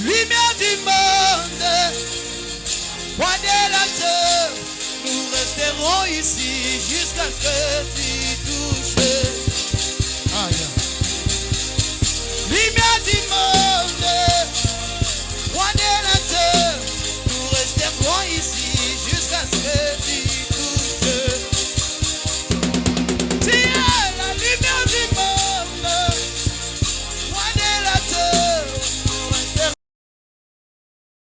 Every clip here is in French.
lumière du monde, roi de la terre, nous resterons ici jusqu'à ce que tu touches. Lumière du monde, roi de la terre, nous resterons ici jusqu'à ce que tu touches. Tu es la lumière du monde, roi de la terre, nous resterons.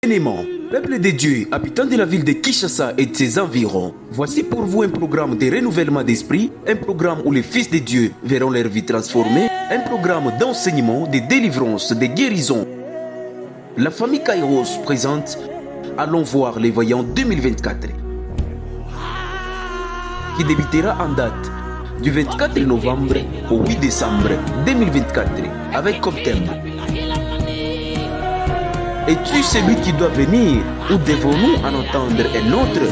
Bénément, peuple de Dieu, habitant de la ville de Kinshasa et de ses environs, voici pour vous un programme de renouvellement d'esprit, un programme où les fils de Dieu verront leur vie transformée, un programme d'enseignement, de délivrance, de guérison. La famille Kairos présente Allons voir les voyants 2024, qui débutera en date du 24 novembre au 8 décembre 2024, avec comme thème: es-tu celui qui doit venir ou devons-nous en entendre un autre?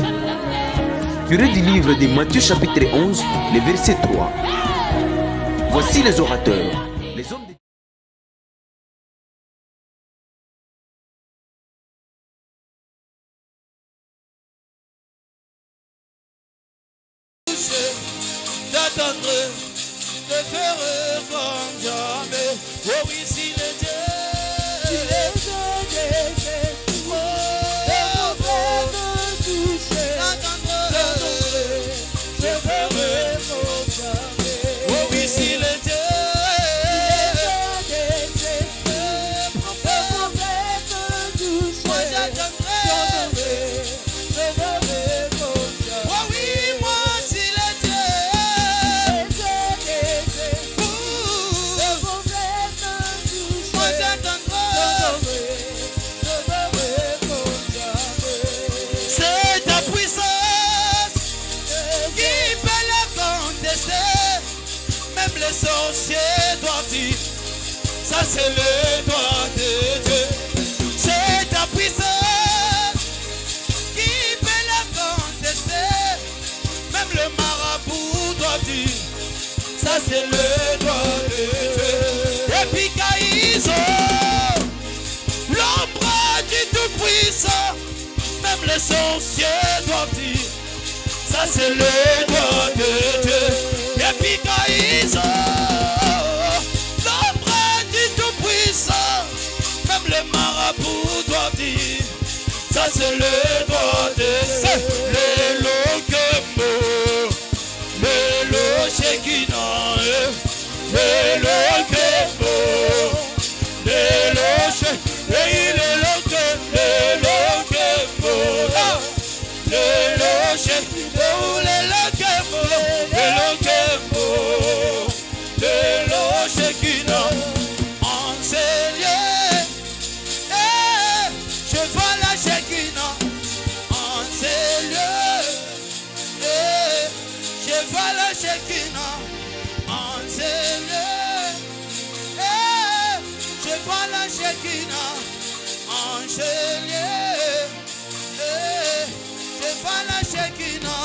Tiré du livre de Matthieu chapitre 11, le verset 3. Voici les orateurs, les hommes de... D'attendre, de faire comme jamais. Oh oui, si le Dieu. Sorcier doit dire, ça c'est le droit de Dieu. C'est ta puissance qui peut la contester. Même le marabout doit dire, ça c'est le droit de Dieu. Et puis Caïso, l'ombre du tout-puissant, même les sorciers doivent dire, ça c'est le droit de Dieu. Et puis Caïso, l'ombre du tout-puissant, même les marabouts doivent dire, ça c'est le droit de Dieu. Le Lokemo, le Loshekina, le Lokemo, le Loshekina, le Lokemo, le Lokemo, le Loshekina, le Lokemo, le Lokemo, le Loshekina, en ces lieux, je vois la Shekina, en ces lieux, je vois la Shekina, en ces lieux, je vois la Shekina, en ces lieux, je vois la Shekina.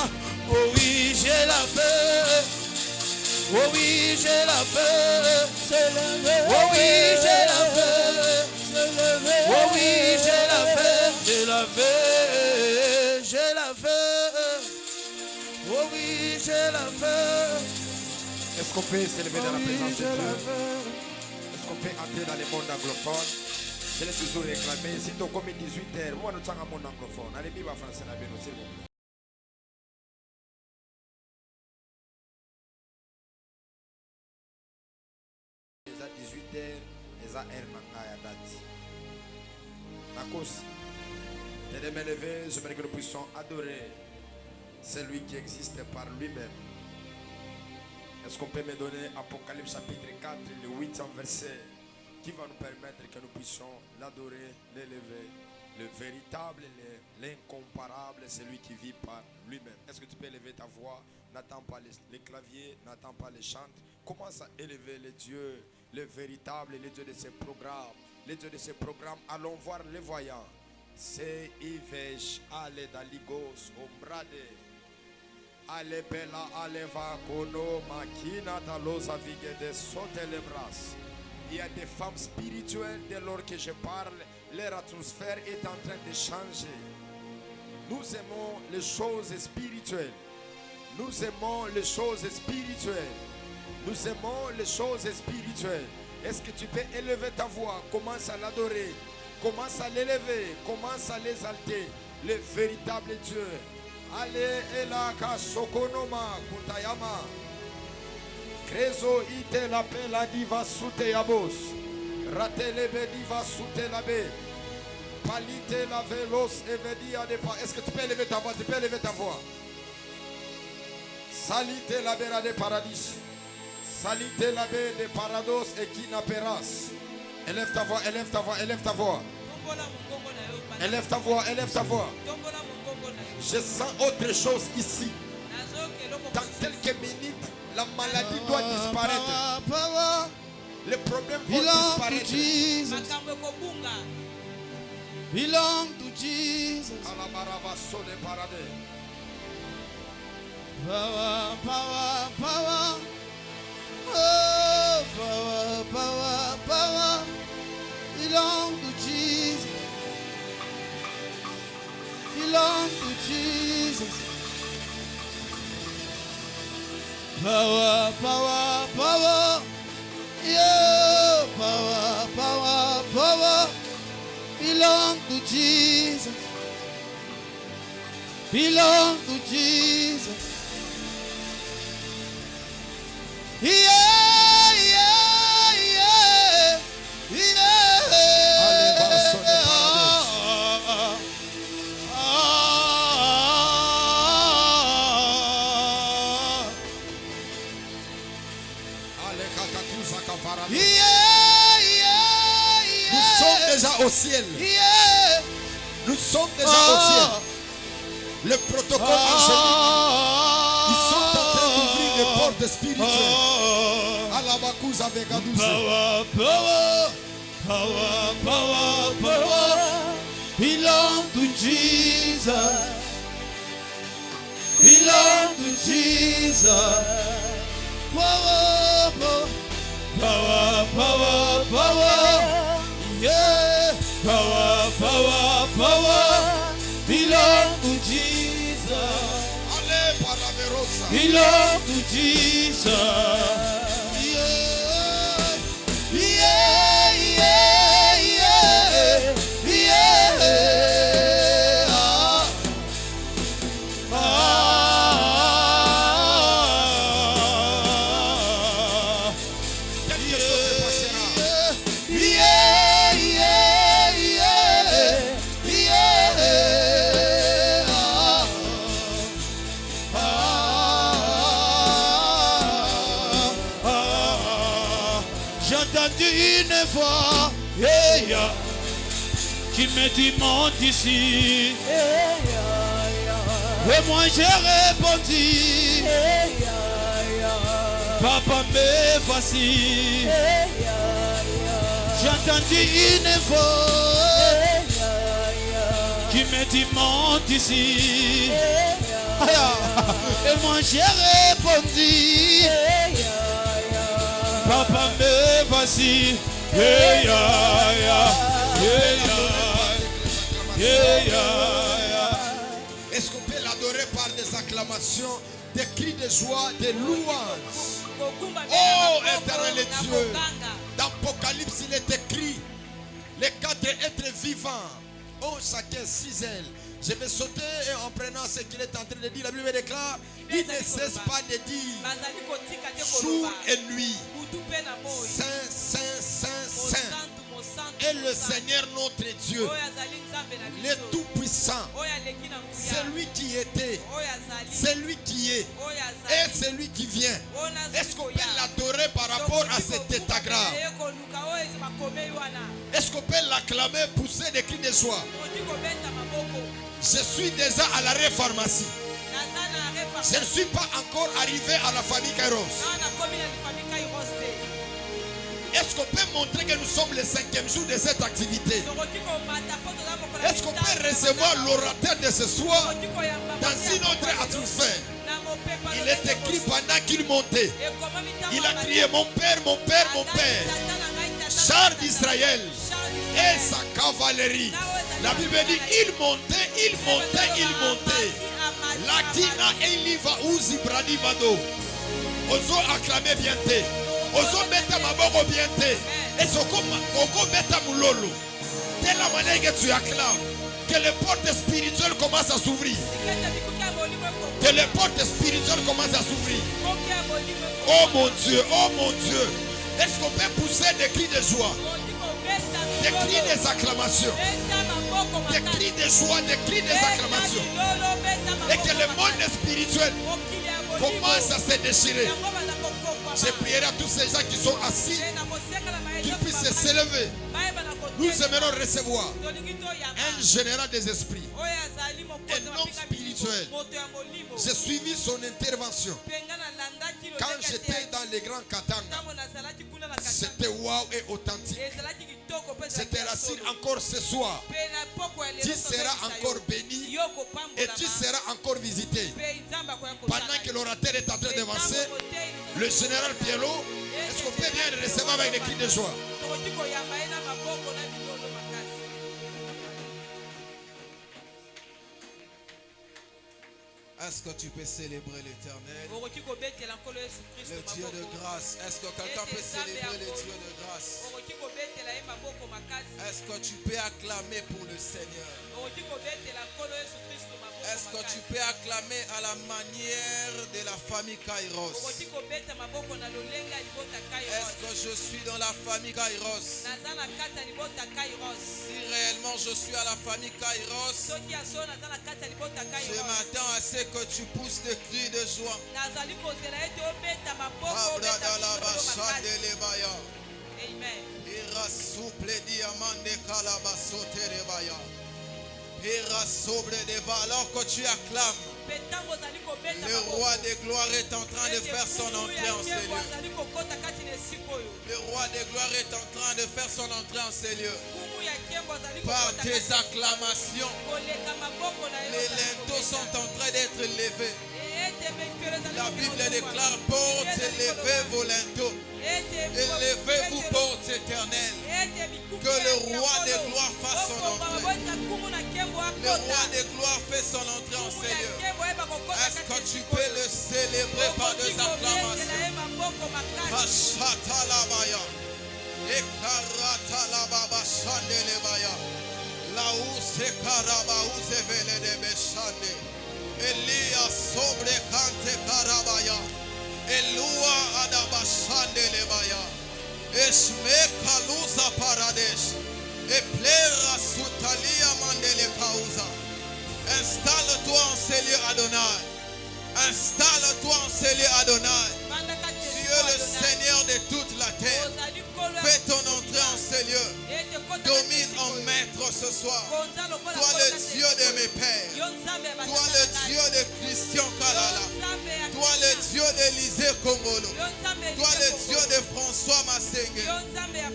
Oh oui, j'ai la paix. Oh oui, j'ai la paix. Oh oui, j'ai la paix. Oh oui, j'ai la paix. J'ai la paix. J'ai la paix. Oh oui, j'ai la paix. Est-ce qu'on peut s'élever dans la présence de Dieu? Est-ce qu'on peut entrer dans le monde anglophone? Je l'ai toujours réclamé. Si tu as commis 18h, moi nous sommes dans le monde anglophone. Allez, vive en français, la bénédiction, s'il vous plaît. À 18h, les AR Manga date. Nakos, les mains levées, j'aimerais que nous puissions adorer celui qui existe par lui-même. Est-ce qu'on peut me donner Apocalypse chapitre 4, le 8e verset, qui va nous permettre que nous puissions l'adorer, l'élever, le véritable, l'incomparable, celui qui vit par lui-même. Est-ce que tu peux élever ta voix? N'attends pas les claviers, n'attends pas les chants. Commence à élever les dieux, le véritable, les dieux de ces programmes. Les dieux de ces programmes, allons voir les voyants. C'est Ivesh, Ale Daligos, Ombrade, Ale Bella, Ale Vakono, Makina, Talosa Vigue de Sotelebras. Il y a des femmes spirituelles, dès lors que je parle, Leur atmosphère est en train de changer. Nous aimons les choses spirituelles. Nous aimons les choses spirituelles. Nous aimons les choses spirituelles. Est-ce que tu peux élever ta voix? Commence à l'adorer. Commence à l'élever. Commence à l'exalter. Le véritable Dieu. Allez, Elaka Sokonoma Kutayama. Krezo ite la pela diva sute yabos. Ratelebe diva sute labe. Palite la velos evedia de pas. Est-ce que tu peux élever ta voix? Tu peux élever ta voix. Salite la bera de paradis. Salite la baie de parados et qui n'aperas. Élève ta voix, élève ta voix, élève ta voix. Élève ta voix, élève ta voix. Je sens autre chose ici. Dans quelques minutes, la maladie doit disparaître. Les problèmes vont disparaître. Belong to Jesus. Power, power, power. Oh, power, power, power. Belong to Jesus. Belong to Jesus. Power, power, power. Yeah, power, power, power. Belong to Jesus. Belong to Jesus. Yeah, yeah, yeah, yeah. Nous sommes déjà au ciel. Nous sommes déjà au ciel. Le protocole angélique. Ils sont en train d'ouvrir les portes spirituelles. Alabakuza Vegadouze. Power, power, power, power, power. Belong to Jesus. Belong to Jesus. Power, power, power, power, power. Yeah, power, power, power. Belong to Jesus. Allez, Paraverosa. Belong to Jesus. Yeah, yeah, yeah, yeah, yeah. Quelque chose se passera. Yeah, yeah, yeah, yeah. J'ai entendu une voix qui me dit monte ici. Et moi j'ai répondu, papa me voici. J'ai entendu une voix qui me dit monte ici. Et moi j'ai répondu, papa me voici. Yeah, yeah, yeah, yeah, yeah, yeah. Est-ce qu'on peut l'adorer par des acclamations, des cris de joie, des louanges? Oh, éternel Dieu, dans l'Apocalypse il est écrit, les quatre êtres vivants ont chacun 6 ailes. Je vais sauter et en prenant ce qu'il est en train de dire, la Bible déclare, il ne cesse pas de dire jour et nuit, Saint, Saint, Saint, Saint est le Seigneur notre Dieu, le Tout-Puissant, celui qui était, celui qui est et celui qui vient. Est-ce qu'on peut l'adorer par rapport à cet état grave? Est-ce qu'on peut l'acclamer, pousser des cris de joie? Je suis déjà à l'arrêt pharmacie. Je ne suis pas encore arrivé à la famille Kairos. Est-ce qu'on peut montrer que nous sommes le 5e jour de cette activité? Est-ce qu'on peut recevoir l'orateur de ce soir dans une autre atmosphère? Il est écrit pendant qu'il montait. Il a crié, mon Père, mon Père, mon Père. Char d'Israël, et sa cavalerie. La Bible dit, il montait. Latina eliva uzi bradi vado. Ozo acclamer bien te. Ozo meta maboko bien te. Et oko meta mulolo. De la manière que tu acclames, que les portes spirituelles commencent à s'ouvrir. Que les portes spirituelles commencent à s'ouvrir. Oh mon Dieu, oh mon Dieu. Est-ce qu'on peut pousser des cris de joie? Des cris des acclamations. Des cris de joie, des cris des acclamations. Et que le monde spirituel commence à se déchirer. Je prierai à tous ces gens qui sont assis qu'ils puissent s'élever. Nous aimerons recevoir un général des esprits, un homme spirituel. J'ai suivi son intervention. Quand j'étais dans les grands Katanga, c'était wow et authentique. C'était Racine encore ce soir. Tu seras encore béni et tu seras encore visité. Pendant que l'orateur est en train d'avancer, le général Pielo, est-ce qu'on peut bien le recevoir avec des cris de joie? Est-ce que tu peux célébrer l'Éternel? Le Dieu de grâce. Est-ce que quelqu'un peut célébrer le Dieu de grâce? Est-ce que tu peux acclamer pour le Seigneur? Est-ce que tu peux acclamer à la manière de la famille Kairos? Est-ce que je suis dans la famille Kairos? Si réellement je suis à la famille Kairos, je m'attends à ce que tu pousses des cris de joie. Alors que tu acclames, le roi des gloires est en train de faire son entrée en ces lieux. Le roi des gloires est en train de faire son entrée en ces lieux. Par tes acclamations, les linteaux sont en train d'être levés. La Bible déclare: portes, élevez vos linteaux. Élevez-vous, portes éternelles. Que le roi des gloires fasse son entrée. Le roi des gloires fait son entrée en ces lieux. Est-ce que tu peux le célébrer par des acclamations? Ashatalabaya. Ekaratalababa shandelebaya. Laouse karabaouze vele de beshande. Elia sobre kante karabaya. Elua adabashande lebaya. Esme kaluza paradesh. Eplera sutalia mandele kauza. Installe-toi en ces lieux, Adonai. Installe-toi en ces lieux, Adonai. Tu es le Seigneur de toute la terre. Fais ton entrée en ces lieux. Domine en maître ce soir. Toi le Dieu de mes pères. Toi le Dieu de Christian Kalala. Toi le Dieu d'Élisée Kongolo. Toi le Dieu de François Massenge.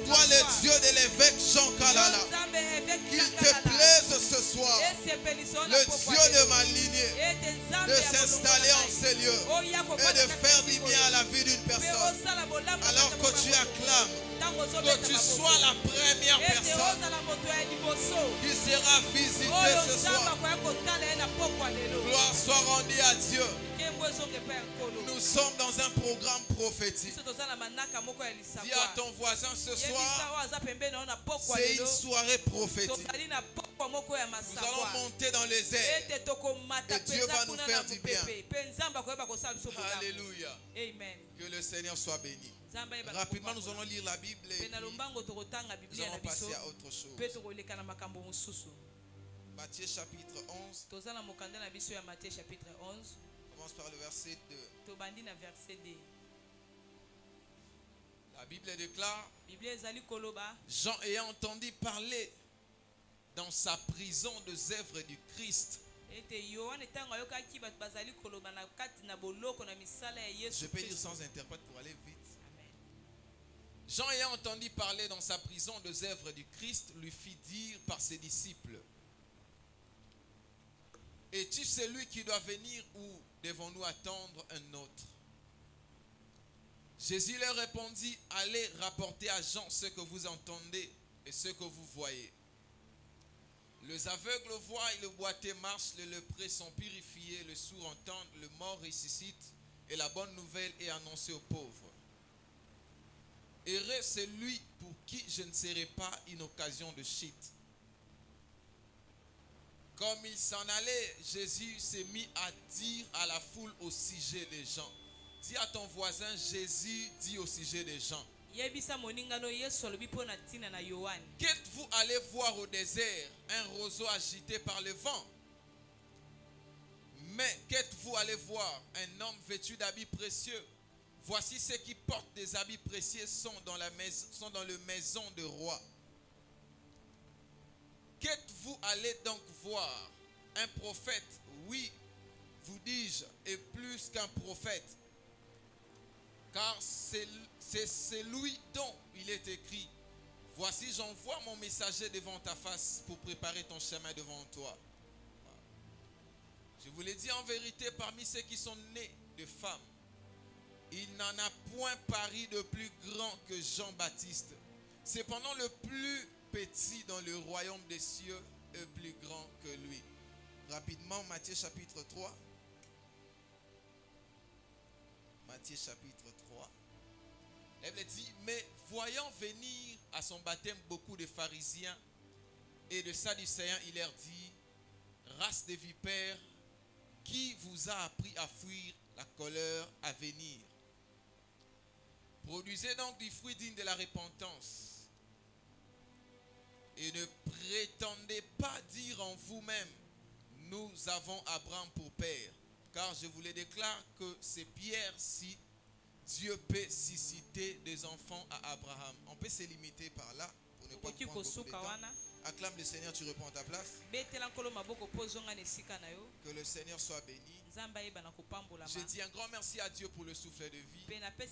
Toi le Dieu de l'évêque Jean Kalala. Qu'il te plaise ce soir, le Dieu de ma lignée, de s'installer en ces lieux et de faire du bien à la vie d'une personne. Alors que tu acclames, que tu sois la première personne qui sera visitée ce soir. Gloire soit rendue à Dieu. Nous sommes dans un programme prophétique. Dis à ton voisin ce soir, c'est une soirée prophétique. Nous allons monter dans les airs et Dieu va nous faire du bien. Alléluia. Que le Seigneur soit béni. Rapidement, nous allons lire la Bible et nous allons passer à autre chose. Matthieu chapitre 11. Commence par le verset 2. La Bible déclare: Jean ayant entendu parler dans sa prison des œuvres du Christ. Je peux lire sans interprète pour aller vite. Jean ayant entendu parler dans sa prison des œuvres du Christ, lui fit dire par ses disciples: es-tu celui qui doit venir ou devons-nous attendre un autre? Jésus leur répondit: allez rapporter à Jean ce que vous entendez et ce que vous voyez. Les aveugles voient et le boiteux marche, les lépreux sont purifiés, les sourds entendent, le mort ressuscite et la bonne nouvelle est annoncée aux pauvres. Heureux celui pour qui je ne serai pas une occasion de chute. Comme il s'en allait, Jésus s'est mis à dire à la foule au sujet des gens. Dis à ton voisin, Jésus dit au sujet des gens. Qu'êtes-vous allé voir au désert? Un roseau agité par le vent. Mais qu'êtes-vous allé voir? Un homme vêtu d'habits précieux. Voici ceux qui portent des habits précieux sont dans la maison de roi. Qu'êtes-vous allé donc voir? Un prophète? Oui, vous dis-je, et plus qu'un prophète. Car c'est celui dont il est écrit. Voici, j'envoie mon messager devant ta face pour préparer ton chemin devant toi. Je vous l'ai dit en vérité, parmi ceux qui sont nés de femmes, il n'en a point paru de plus grand que Jean-Baptiste. Cependant, le plus petit dans le royaume des cieux est plus grand que lui. Rapidement, Matthieu chapitre 3. Matthieu chapitre 3. La Bible dit, mais voyant venir à son baptême beaucoup de pharisiens et de sadducéens, il leur dit, race de vipères, qui vous a appris à fuir la colère à venir? Produisez donc du fruit digne de la repentance. Et ne prétendez pas dire en vous-même, nous avons Abraham pour père. Car je vous le déclare que c'est Pierre si Dieu peut susciter des enfants à Abraham. On peut se limiter par là pour ne pas prendre beaucoup de temps. Acclame le Seigneur, tu reprends ta place. Que le Seigneur soit béni. Je dis un grand merci à Dieu pour le souffle de vie. Parce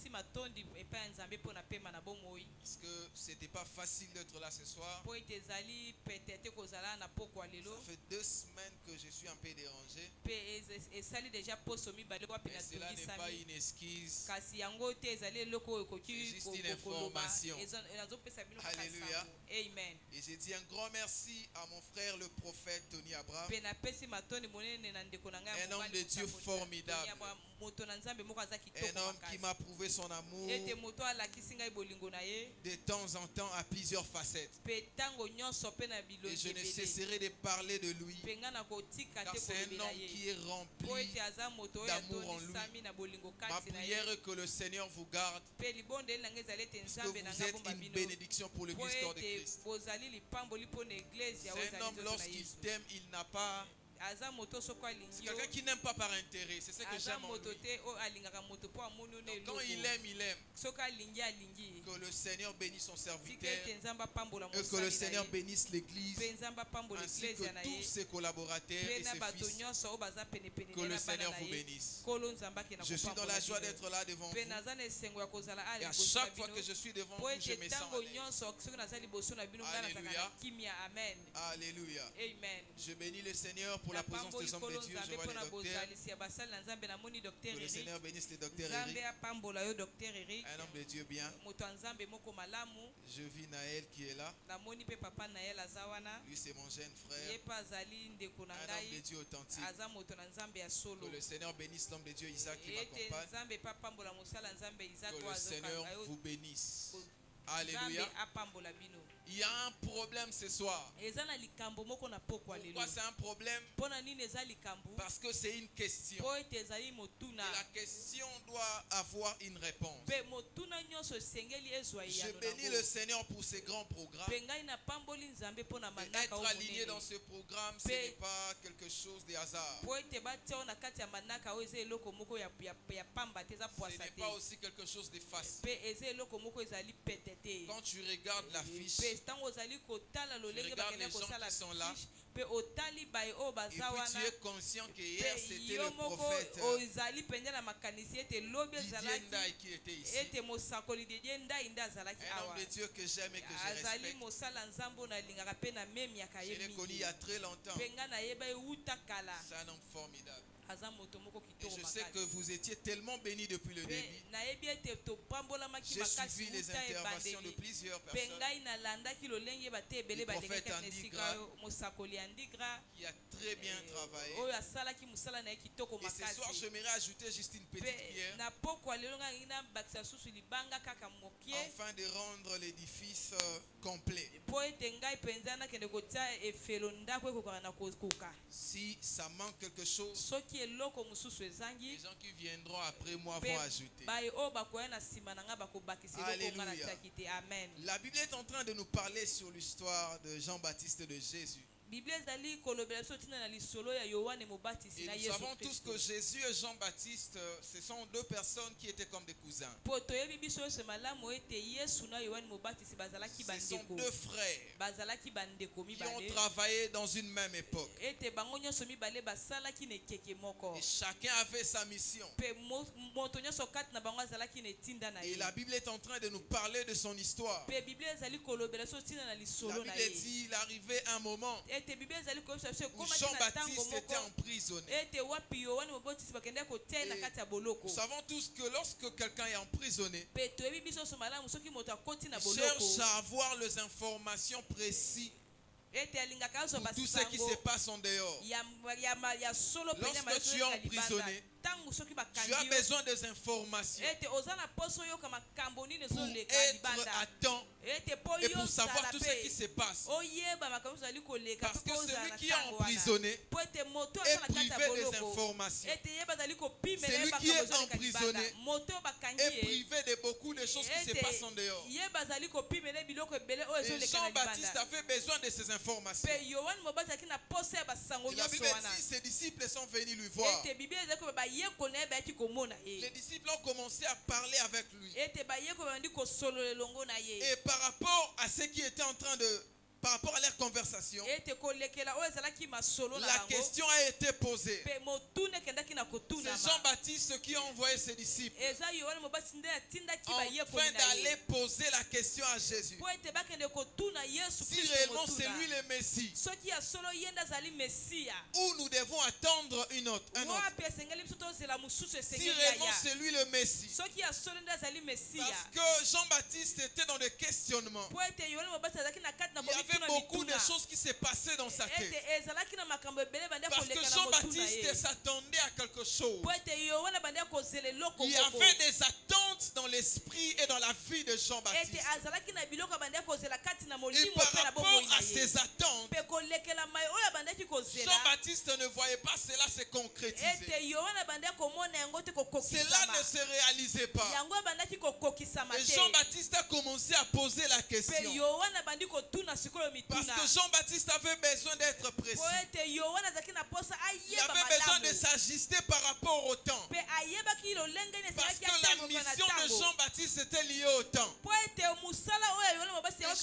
que c'était pas facile d'être là ce soir. Ça fait 2 semaines que je suis un peu dérangé. Mais cela n'est pas une excuse. C'est juste une information. Alléluia. Amen. Et j'ai dit un grand merci à mon frère le prophète Tony Abraham. Un homme de Dieu formidable. Un homme qui m'a prouvé son amour de temps en temps à plusieurs facettes. Et je ne cesserai de parler de lui. Car c'est un homme qui est rempli d'amour en lui. Ma prière est que le Seigneur vous garde. Parce que vous êtes une bénédiction pour l'église corps de Christ. C'est un homme, lorsqu'il t'aime, il n'a pas... C'est quelqu'un qui n'aime pas par intérêt. C'est ce que j'aime en lui. Donc quand il aime, il aime. Que le Seigneur bénisse son serviteur. Et que le Seigneur bénisse l'église. Ainsi que tous ses collaborateurs et ses fils. Que le Seigneur vous bénisse. Je suis dans la joie d'être là devant vous. Et à chaque fois que je suis devant vous, je me sens Alléluia. Alléluia. Amen. Je bénis le Seigneur pour la présence des hommes de Dieu. Je vois les docteurs. Que le Seigneur bénisse le docteur Eric. Un homme de Dieu bien. Je vis Naël qui est là. Lui c'est mon jeune frère. Un homme de Dieu authentique. Que le Seigneur bénisse l'homme de Dieu Isaac qui m'accompagne. Que le Seigneur vous bénisse. Alléluia. Il y a un problème ce soir. Pourquoi c'est un problème? Parce que c'est une question. Et la question doit avoir une réponse. Je bénis le Seigneur pour ces grands programmes. Être aligné dans ce programme, ce n'est pas quelque chose de hasard. Ce n'est pas aussi quelque chose de facile. Quand tu regardes l'affiche, tu regardes les gens qui sont là, et puis tu es conscient que hier c'était le prophète Didier Ndaï qui était ici. Un homme de Dieu que j'aime et que je respecte. Je l'ai connu il y a très longtemps. C'est un homme formidable. Et je sais que vous étiez tellement bénis depuis le début. J'ai suivi les interventions de plusieurs personnes. Le prophète Andigra qui a très bien travaillé. Et ce soir, j'aimerais ajouter juste une petite pierre afin de rendre l'édifice complet. Si ça manque quelque chose, les gens qui viendront après moi vont ajouter. Alléluia. La Bible est en train de nous parler sur l'histoire de Jean-Baptiste de Jésus. Et nous savons tous que Jésus et Jean-Baptiste, ce sont deux personnes qui étaient comme des cousins. Ce sont deux frères qui ont travaillé dans une même époque. Et chacun avait sa mission. Et la Bible est en train de nous parler de son histoire. La Bible dit il arrivait un moment où Jean-Baptiste était emprisonné. Nous savons tous que lorsque quelqu'un est emprisonné, il cherche à avoir les informations précises pour tout ce qui se passe en dehors. Lorsque tu es emprisonné, tu as besoin des informations pour être à temps et pour savoir tout ce qui se passe. Parce que celui qui est emprisonné est privé des informations. Celui qui est emprisonné est privé de beaucoup de choses qui se passent en dehors. Et Jean-Baptiste avait besoin de ces informations. Et la Bible dit ses disciples sont venus lui voir. Les disciples ont commencé à parler avec lui. Et par rapport à ce qui était en train de... Par rapport à leur conversation, la question a été posée. C'est Jean-Baptiste qui a envoyé ses disciples afin d'aller poser la question à Jésus. Si réellement c'est lui le Messie, ou nous devons attendre un autre. Si réellement c'est lui le Messie. Parce que Jean-Baptiste était dans des questionnements. Il y avait beaucoup de choses qui se passaient dans sa tête. Parce que Jean-Baptiste s'attendait à quelque chose. Il y avait des attentes dans l'esprit et dans la vie de Jean-Baptiste. Et par rapport à ces attentes, Jean-Baptiste ne voyait pas cela se concrétiser. Cela ne se réalisait pas. Et Jean-Baptiste a commencé à poser la question. Parce que Jean-Baptiste avait besoin d'être précis. Il avait besoin de s'ajuster par rapport au temps. Parce que la mission de Jean-Baptiste était liée au temps. Et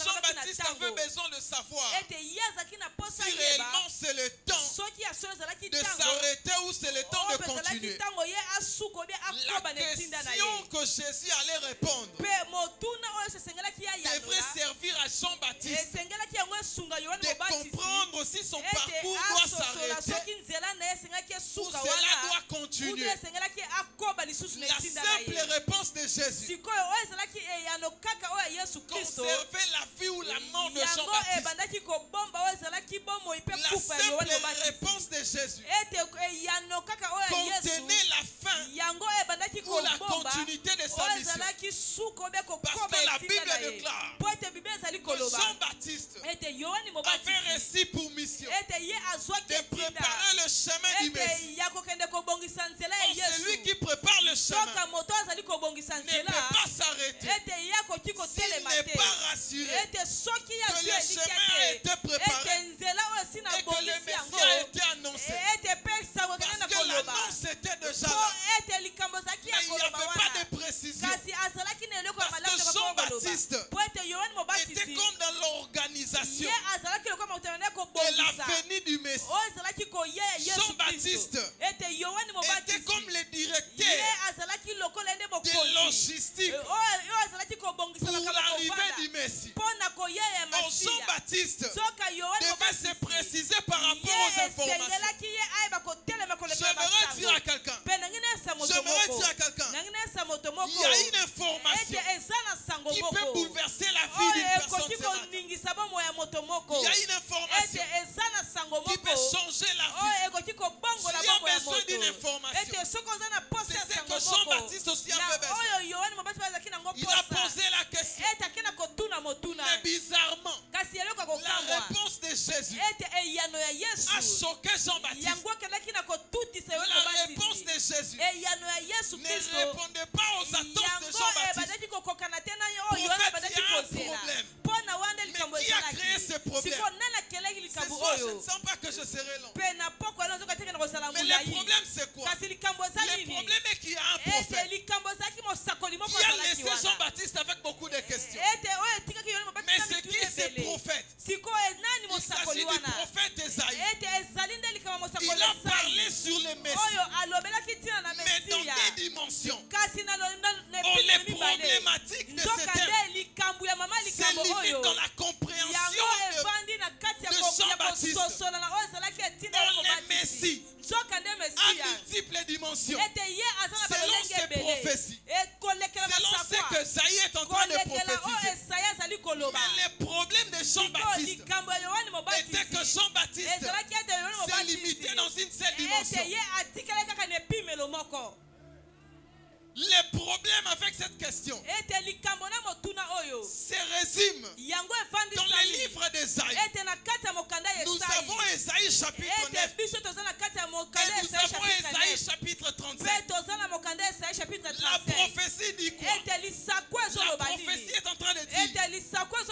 Jean-Baptiste avait besoin de savoir si réellement c'est le temps de s'arrêter ou c'est le temps de continuer. La question que Jésus allait répondre devrait servir à Jean-Baptiste de comprendre si son parcours doit s'arrêter ou cela doit continuer. La simple réponse de Jésus conservait la vie ou la mort de Jean-Baptiste. La simple réponse de Jésus contenait la fin ou la continuité de sa mission. Parce que la Bible déclare que Jean-Baptiste avait reçu pour mission de préparer le chemin du Messie. Celui qui prépare le chemin ne peut pas s'arrêter s'il n'est pas rassuré que le chemin a été préparé et que le Messie a été annoncé. Parce que l'annonce était déjà là. Mais il n'y avait pas de précision. Parce que Jean-Baptiste était comme dans l'organisation de la venue du Messie. Jean-Baptiste était comme le directeur de logistique pour l'arrivée du Messie. Donc Jean-Baptiste devait se préciser par rapport aux informations. J'aimerais personne ce matin. Il y a une information qui peut changer la vie. Tu as besoin d'une information. C'est ce que Jean-Baptiste aussi avait besoin. Il a posé la question. Mais bizarrement, la réponse de Jésus a choqué Jean-Baptiste. La réponse de Jésus ne répondait pas aux attentes de Jean-Baptiste. Prophète, il y a un problème. Mais qui a créé ce problème? Ce soir, je ne sens pas que je serai long. Mais le problème, c'est quoi? Le problème est qu'il y a un prophète qui a laissé Jean-Baptiste avec beaucoup de questions. Mais c'est qui ce prophète? Il s'agit du prophète Esaïe. Il a parlé sur le Messie, mais dans des dimensions. Oh, les problématiques de cet homme se limitent dans la compréhension de Jean-Baptiste. Oh, les Messies à multiples dimensions. Selon ses prophéties, selon ce que Esaïe est en train de prophétiser. Mais le problème de Jean-Baptiste était que Jean-Baptiste s'est limité dans une seule dimension. Le problème avec cette question se résume dans les livres d'Esaïe. Nous avons Esaïe chapitre 9 et nous avons Esaïe chapitre 37. La prophétie dit quoi? La prophétie est en train de dire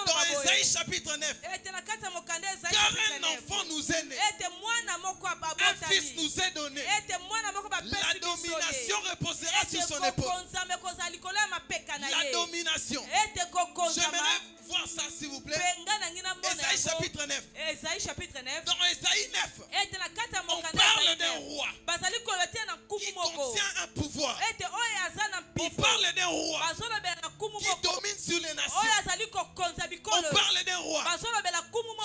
dans Esaïe chapitre 9, car un enfant nous est né, un fils nous est donné, la domination reposera sur son épaule. La domination. J'aimerais voir ça s'il vous plaît. Esaïe chapitre 9. Dans Esaïe 9, on parle d'un roi qui contient un pouvoir. On parle d'un roi qui domine sur les nations. On parle d'un roi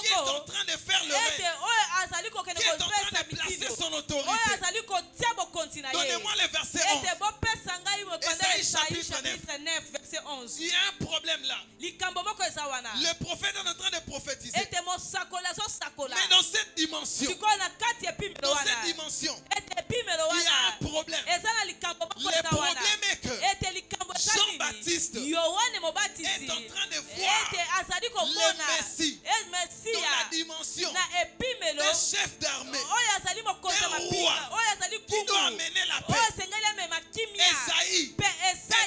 qui est en train de faire le règne, qui est en train de placer son autorité. Donnez-moi le verset 11. Esaïe chapitre 9, verset 11. Il y a un problème là. Le prophète est en train de prophétiser. Mais dans cette dimension, il y a un problème. Le problème est que Jean-Baptiste est en train de voir le Messie dans la dimension d'un chef d'armée, d'un roi qui doit amener la paix. Esaïe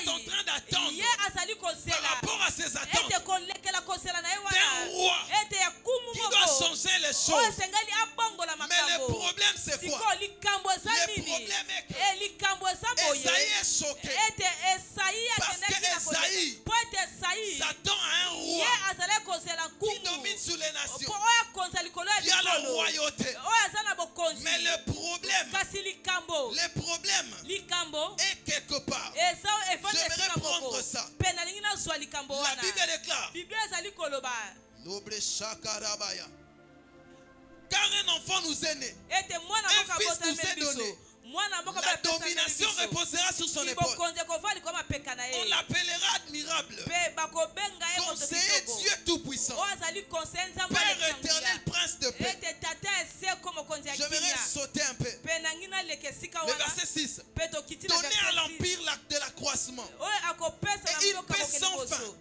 est en train d'attendre par rapport à ses attentes d'un roi qui doit changer les choses. Mais le problème c'est quoi? Le problème est que Esaïe est choqué parce que Esaïe s'attend à un roi qui domine sur les nations, qui a la royauté. Mais le problème est quelque part. J'aimerais prendre ça. La Bible déclare car un enfant nous est né, un fils nous est donné. La domination reposera sur son épaule. On l'appellera admirable, conseiller Dieu Tout-Puissant, Père éternel, Prince de paix. J'aimerais sauter un peu. Le verset 6. Donner à l'empire de l'accroissement et une paix sans fin au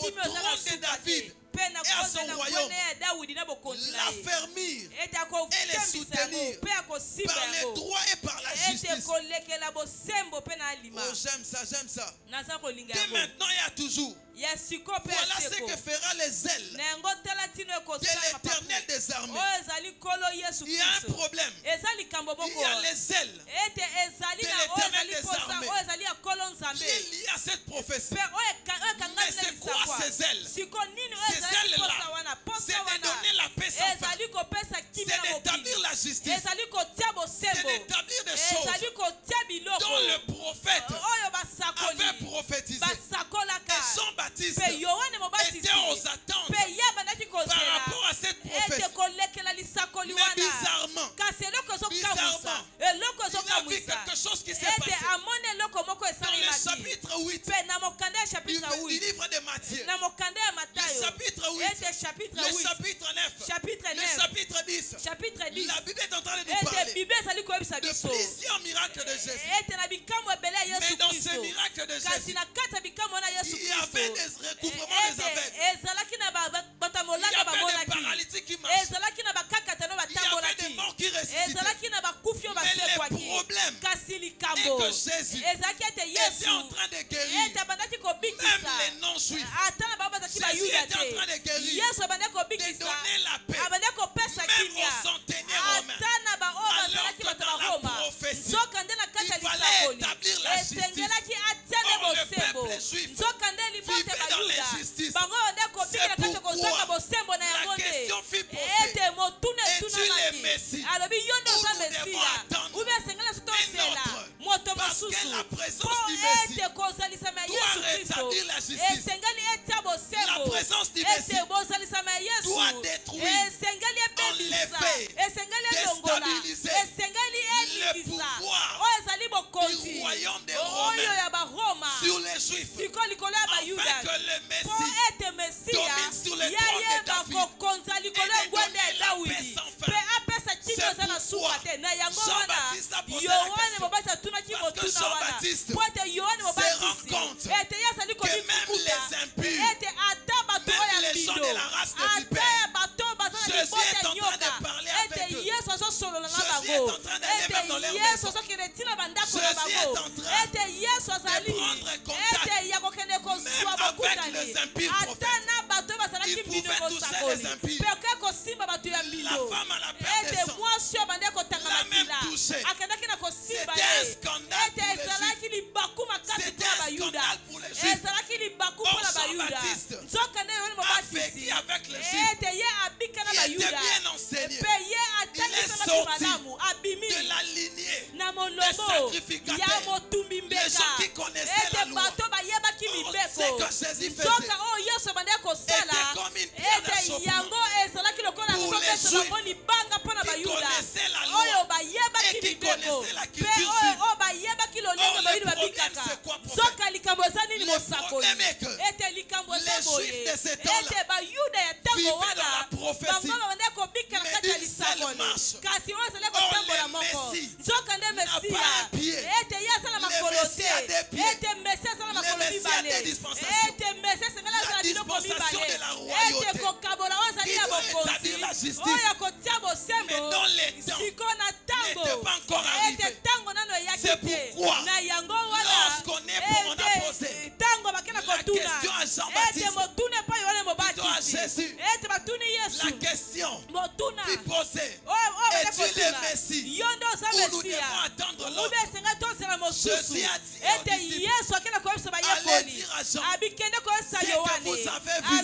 trône de David et à son royaume, l'affermir et les soutenir par les droits et par la justice. Oh, j'aime ça. Dès maintenant et à toujours. Voilà ce que fera les ailes de l'Éternel des armées. Il y a un problème. Il y a les ailes de l'Éternel des armées qui est lié à cette prophétie. Mais c'est quoi ces ailes? Ces ailes-là, c'est de donner la paix sans fin. C'est d'établir la justice. C'est d'établir des choses dont le prophète avait prophétisé. Et Jean-Baptiste était aux attentes par rapport à cette prophétie. Mais bizarrement, il a vu quelque chose qui s'est passé. Dans le chapitre 8 du livre de Matthieu, le chapitre 8, le chapitre 9, le chapitre 10, la Bible est en train de nous parler de plusieurs miracles de Jésus. Mais dans ces miracles de Jésus, il y avait des recouvrements des aveugles. Il y avait des paralytiques qui marchaient. Il y avait des morts qui ressuscitaient. Mais le problème est que Jésus était en train de guérir même les non-juifs. Jésus était en train de guérir, de donner la paix, même aux centenaires romains. Alors que dans la prophétie, il fallait établir la justice. Or, le peuple juif vivait dans l'injustice. C'est pourquoi la question fut posée: es-tu le Messie ou nous devons attendre un autre? Parce que la présence du Messie doit rétablir la justice. La présence du Messie doit détruire, enlever, déstabiliser le pouvoir du royaume des Romains sur les Juifs, afin que le Messie domine sur le trône de David et de donner la paix sans fin. C'est pourquoi Jean-Baptiste a posé la question, parce que Jean-Baptiste se rend compte que même les impurs, même les gens de la race de vipère, Jésus est en train de parler avec eux. Jésus est en train d'aller même dans leur maison. Jésus est en train de prendre contact même avec les impurs prophètes. Il pouvait toucher les impurs. La femme à la perte de sang l'a même touché. C'était un scandale pour les Juifs. C'était un scandale pour les Juifs. Or, Jean-Baptiste a vécu avec les Juifs. Il était bien enseigné. Il est sorti de la lignée des sacrificateurs. Les gens qui connaissaient la loi. Ce que Jésus faisait était comme une pierre d'achoppement pour les Juifs qui connaissaient la loi et qui connaissaient la culture juive. Or, le problème, c'est quoi, prophète? Le problème est que les Juifs de ce temps-là vivaient dans la prophétie, mais d'une seule marche. Or, le Messie n'a pas un pied. Le Messie a des pieds. Le Messie a des dispensations. La dispensation de la royauté qui doit établir la justice. Mais dans les temps n'était pas encore arrivé. C'est pourquoi lorsqu'on est pour on a posé la question à Jean-Baptiste, plutôt à Jésus, la question fut posée: es-tu le Messie ou nous devons attendre l'autre? Jésus a dit allez dire à Jean ce que vous avez vu et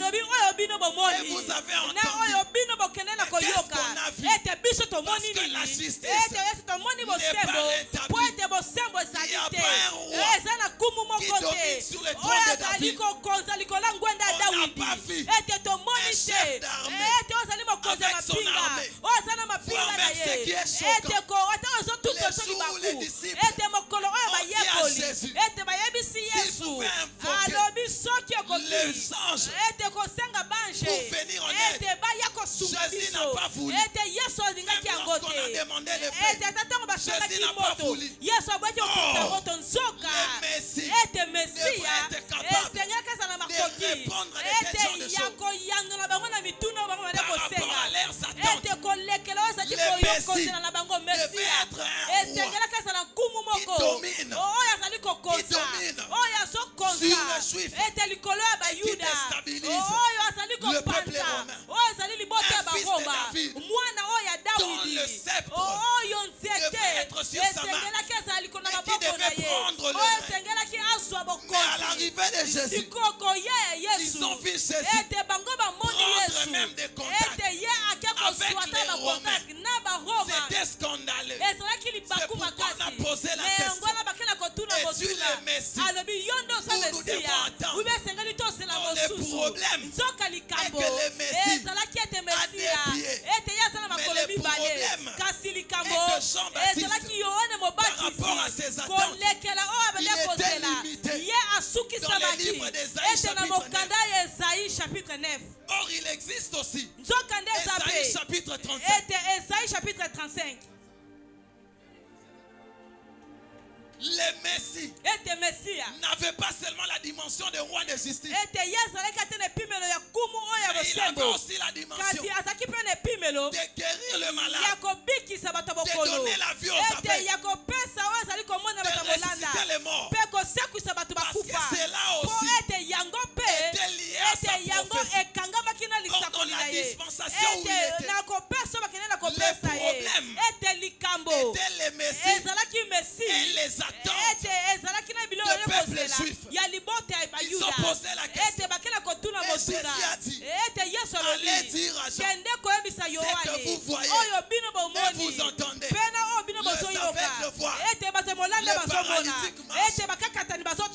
vous avez entendu. Qu'est-ce qu'on a vu? Parce que la justice n'est pas rétablie. Il n'y a pas un roi qui domine sur le trône de David. On n'a pas vu un chef d'armée avec son armée. Moi-même, ce qui est choquant, les jours où les disciples ont dit à Jésus s'il pouvait invoquer les anges pour venir en aide, Jésus n'a pas voulu. Même lorsqu'on a demandé les faits, Jésus n'a pas voulu. Oh, le Messie devrait être capable de répondre à des questions de choses par rapport à leurs attentes. Le Messie devait être un roi qui domine sur les Juifs et qui déstabilise le peuple romain. Un fils de David dont le sceptre devait être sur sa main et qui devait prendre le règne. Mais à l'arrivée de Jésus, ils ont vu Jésus prendre même des contacts avec les Romains. C'était scandaleux. C'est pourquoi on a posé la question: es-tu le Messie ou nous devons attendre? Or, le problème est que le Messie a des pieds. Mais le problème est que Jean-Baptiste, par rapport à ses attentes, il était limité dans les livre d'Ésaïe chapitre 9. Or, il existe aussi Ésaïe chapitre 35. Le Messie n'avait pas seulement la dimension de roi de justice, mais il avait aussi la dimension de guérir le malade, de donner la vie aux aveugles, de ressusciter les morts. Parce que cela aussi était lié à sa prophétie. Or, dans la dispensation où il était, le problème était le Messie et les attentes du peuple juif. Ils ont posé la question. Et Jésus a dit, allez dire à Jean, c'est que vous voyez et vous entendez. Les aveugles le voient, les paralytiques marchent.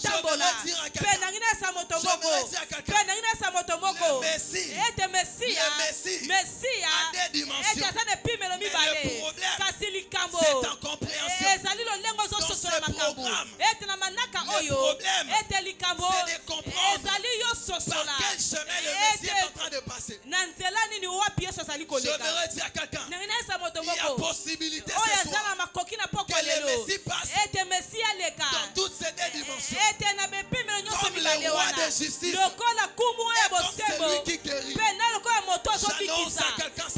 J'aimerais dire à quelqu'un, le Messie a des dimensions, mais le problème c'est incompréhension. Dans ce programme, le problème c'est de comprendre par quel chemin le Messie est en train de passer. J'aimerais dire à quelqu'un, il y a possibilité ce soir que le Messie passe dans toutes ces deux dimensions, comme le roi de justice et comme celui qui guérit. J'annonce à quelqu'un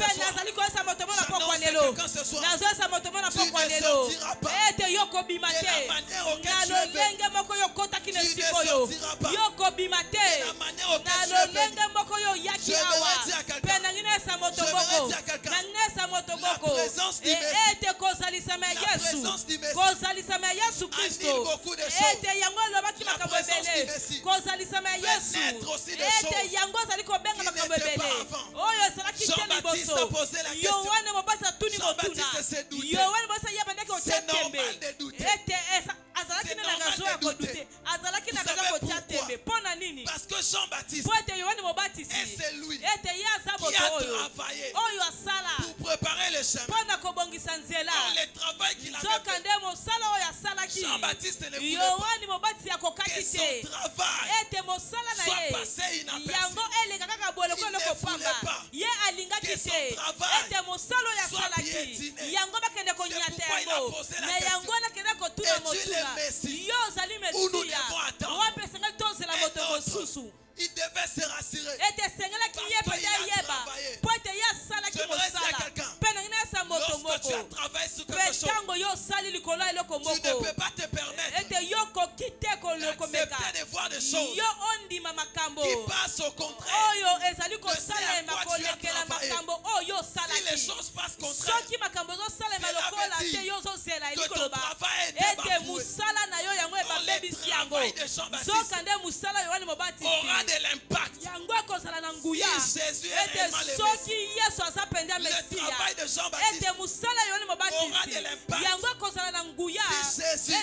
ce soir, tu ne sortiras pas de la manière auquel tu es venu. Tu ne sortiras pas de la manière auquel tu es venu. J'aimerais dire à quelqu'un, la présence du Messie, annule beaucoup de choses. La présence du Messie fait naître aussi des choses qui n'étaient pas avant. Jean-Baptiste a posé la question. Jean-Baptiste s'est douté. C'est normal de douter. C'est normal de douter. Vous savez pourquoi? Parce que Jean-Baptiste est celui qui a travaillé pour préparer le chemin. Or, le travail qu'il avait fait, Jean-Baptiste ne voulait pas que son travail soit passé inaperçu. Il ne voulait pas que son travail soit piétiné. C'est pourquoi il a posé la question. Es-tu le Messie où nous devons attendre? Et d'autres, il devait se rassurer parce qu'il a travaillé. J'aimerais dire à quelqu'un, lorsque tu as travaillé sur quelque chose, tu ne peux pas te permettre d'accepter de voir des choses qui passent au contraire de ce à quoi tu as travaillé. Si les choses passent contraire, cela veut dire que ton travail est bafoué. Or, le travail de Jean-Baptiste aura de l'impact si Jésus est réellement le Messie. Le travail de Jean-Baptiste aura de l'impact si Jésus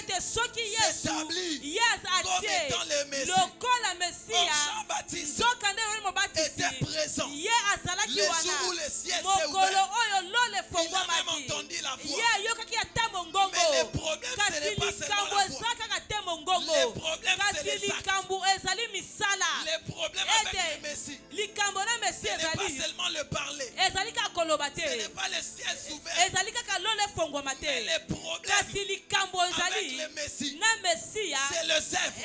s'établit comme étant le Messie. Or, Jean-Baptiste était présent le jour où le ciel s'est ouvert. Il a même entendu la voix. Mais le problème, ce n'est pas seulement la voix. Le problème, c'est les actes. Le problème avec le Messie, ce n'est pas seulement le parler. Ce n'est pas le ciel ouvert. Mais le problème avec le Messie, c'est le zèbre.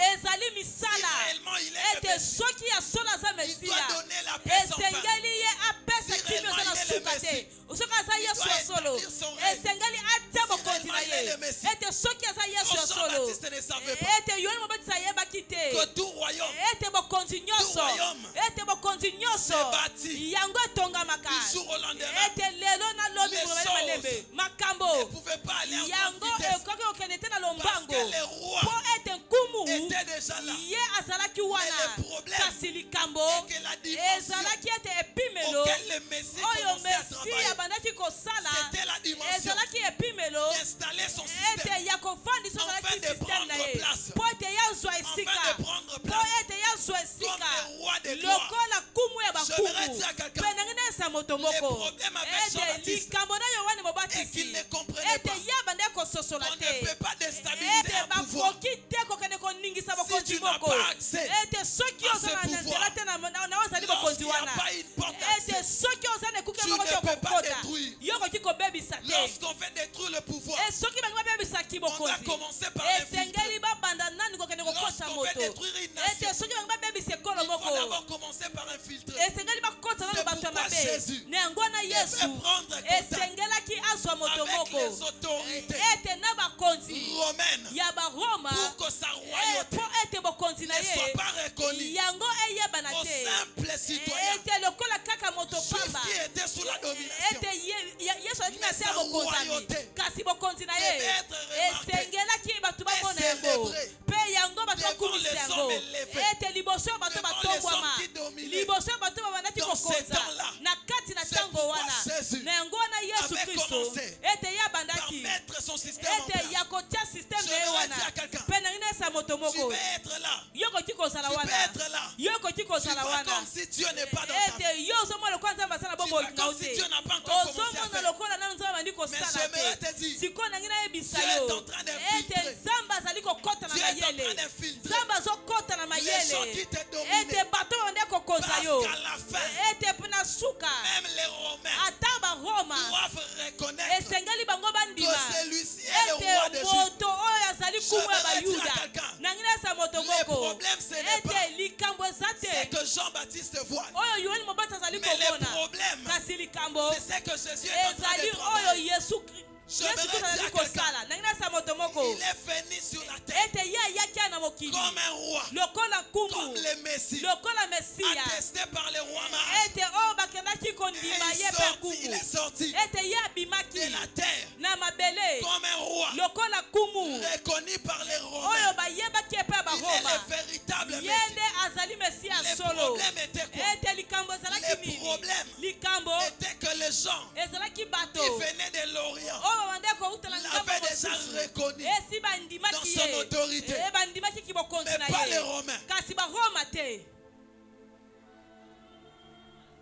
Si réellement il est le Messie, il doit donner la paix sans fin. Si réellement il est le Messie, il doit établir son règne. Si réellement il est le Messie, Jean-Baptiste ne savait pas que tout royaume se bâtit du jour au lendemain. Les choses ne pouvaient pas aller en grande vitesse parce que les rois étaient déjà là. Mais le problème est que la dimension auquel le Messie commençait à travailler, c'était la dimension d'installer son système afin de prendre place. Comme le roi de gloire. J'aimerais dire à quelqu'un, le problème avec Jean-Baptiste est qu'il ne comprenait pas qu'on ne peut pas déstabiliser un pouvoir si tu n'as pas accès mokonzi wana. Ete soki ozane kuke moko kokota. Yoko kiko bebisa te. Lorsqu'on veut détruire le pouvoir, Et soki bango bebisa ki on doit bokonzi. commencer par Esengeli ba banda nani kokende kokosa Lorsqu'on veut moto. détruire une nation, Ete soki bango bebisa kolo il faut moko. d'abord commencer par infiltrer. Esengeli ba kota na bato pourquoi mabe. Jésus Ne ngona Yesu. devait prendre contact Esengela ki azwa moto avec moko. les autorités Ete na bakonzi. romaines Ya ba Roma. pour que sa royauté Po ete bokonzi na ne soit ye. pas reconnue Yango eyeba na aux te. simples citoyens Ete lokola kaka moto juifs pamba. qui étaient sous la domination. Ete Yesu alaki na Mais se sa bokonzami. royauté Kasi bokonzi na devait ye. être remarquée Esengelaki bato bamona et yango. célébrée Pe yango bato devant bakumisa les yango. hommes élevés, Ete liboso ya bato devant les batongwama. hommes qui dominaient. Liboso ya bato babandaki Dans ces kokonza. temps-là, Na kati na c'est tango pourquoi wana. Jésus Na yango wana Yesu avait Kristo. commencé Ete ya par bandaki. mettre son système en Ete place. ya kotia système Je na ye vais wana. dire à quelqu'un, Pe na ngina esa moto Tu moko. vas être là. Yokoki kozala Tu wana. peux être là. Yokoki Tu kozala vois wana. comme si Dieu n'est pas dans ta vie. Ete yo ozomona lokwa nzambe asala Tu bomoi vois na comme si ote. Dieu n'a pas encore commencé à Ozomona faire. lokola nanu nzambe abandi Mais kosala j'aimerais te. te dire, Sikoyo na ngina yebisa Dieu est yo. en train d'infiltrer. Ete nzambe azali kokota na Dieu est en train mayele. d'infiltrer Nzambe azokota na les gens mayele. qui te dominent. Ete bato bande kokoza Parce yo. qu'à la fin, Ete pena suka. même les Romains Ata ba Roma. doivent reconnaître Esengeli bango que bandima. celui-ci est le roi des Ete Juifs. moto oyo azali kumu ya Je vais dire à bayuda. quelqu'un, Na ngina esa moto le moko. problème, ce n'est pas Ete likambo eza c'est te. que Jean-Baptiste voit. Oyo yohani mobati azali Mais le komona. problème, Kasi likambo. c'est ce que Jésus est en train Ezali de oyo travailler. Yesu J'aimerais Kristo dire azali à quelqu'un, kosala. Na ngina esa moto moko. il est venu sur la terre Ete ye ayaki na mokili. comme un roi, Lokola comme kumu. le Messie, Lokola Mesia. attesté par les rois mages. Ete o bakendaki Et kondima ye pe il kumu. est sorti Ete ye abimaki de la terre na mabele. comme un roi, Lokola kumu. reconnu par les Oyo Romains. bayebaki epe ya Il est baroma. le véritable Messie. Yende azali Mesia Le solo. problème était quoi? Ete likambo ezalaki Le nini? problème Likambo était que les gens ezalaki bato. qui venaient de l'Orient Oyo babande koutala ngambo l'avaient déjà mosusu. reconnu, Esi bandimaki dans son ye. autorité. Bandimaki kibokonzi mais na pas les ye. Romains. Kasi baroma te.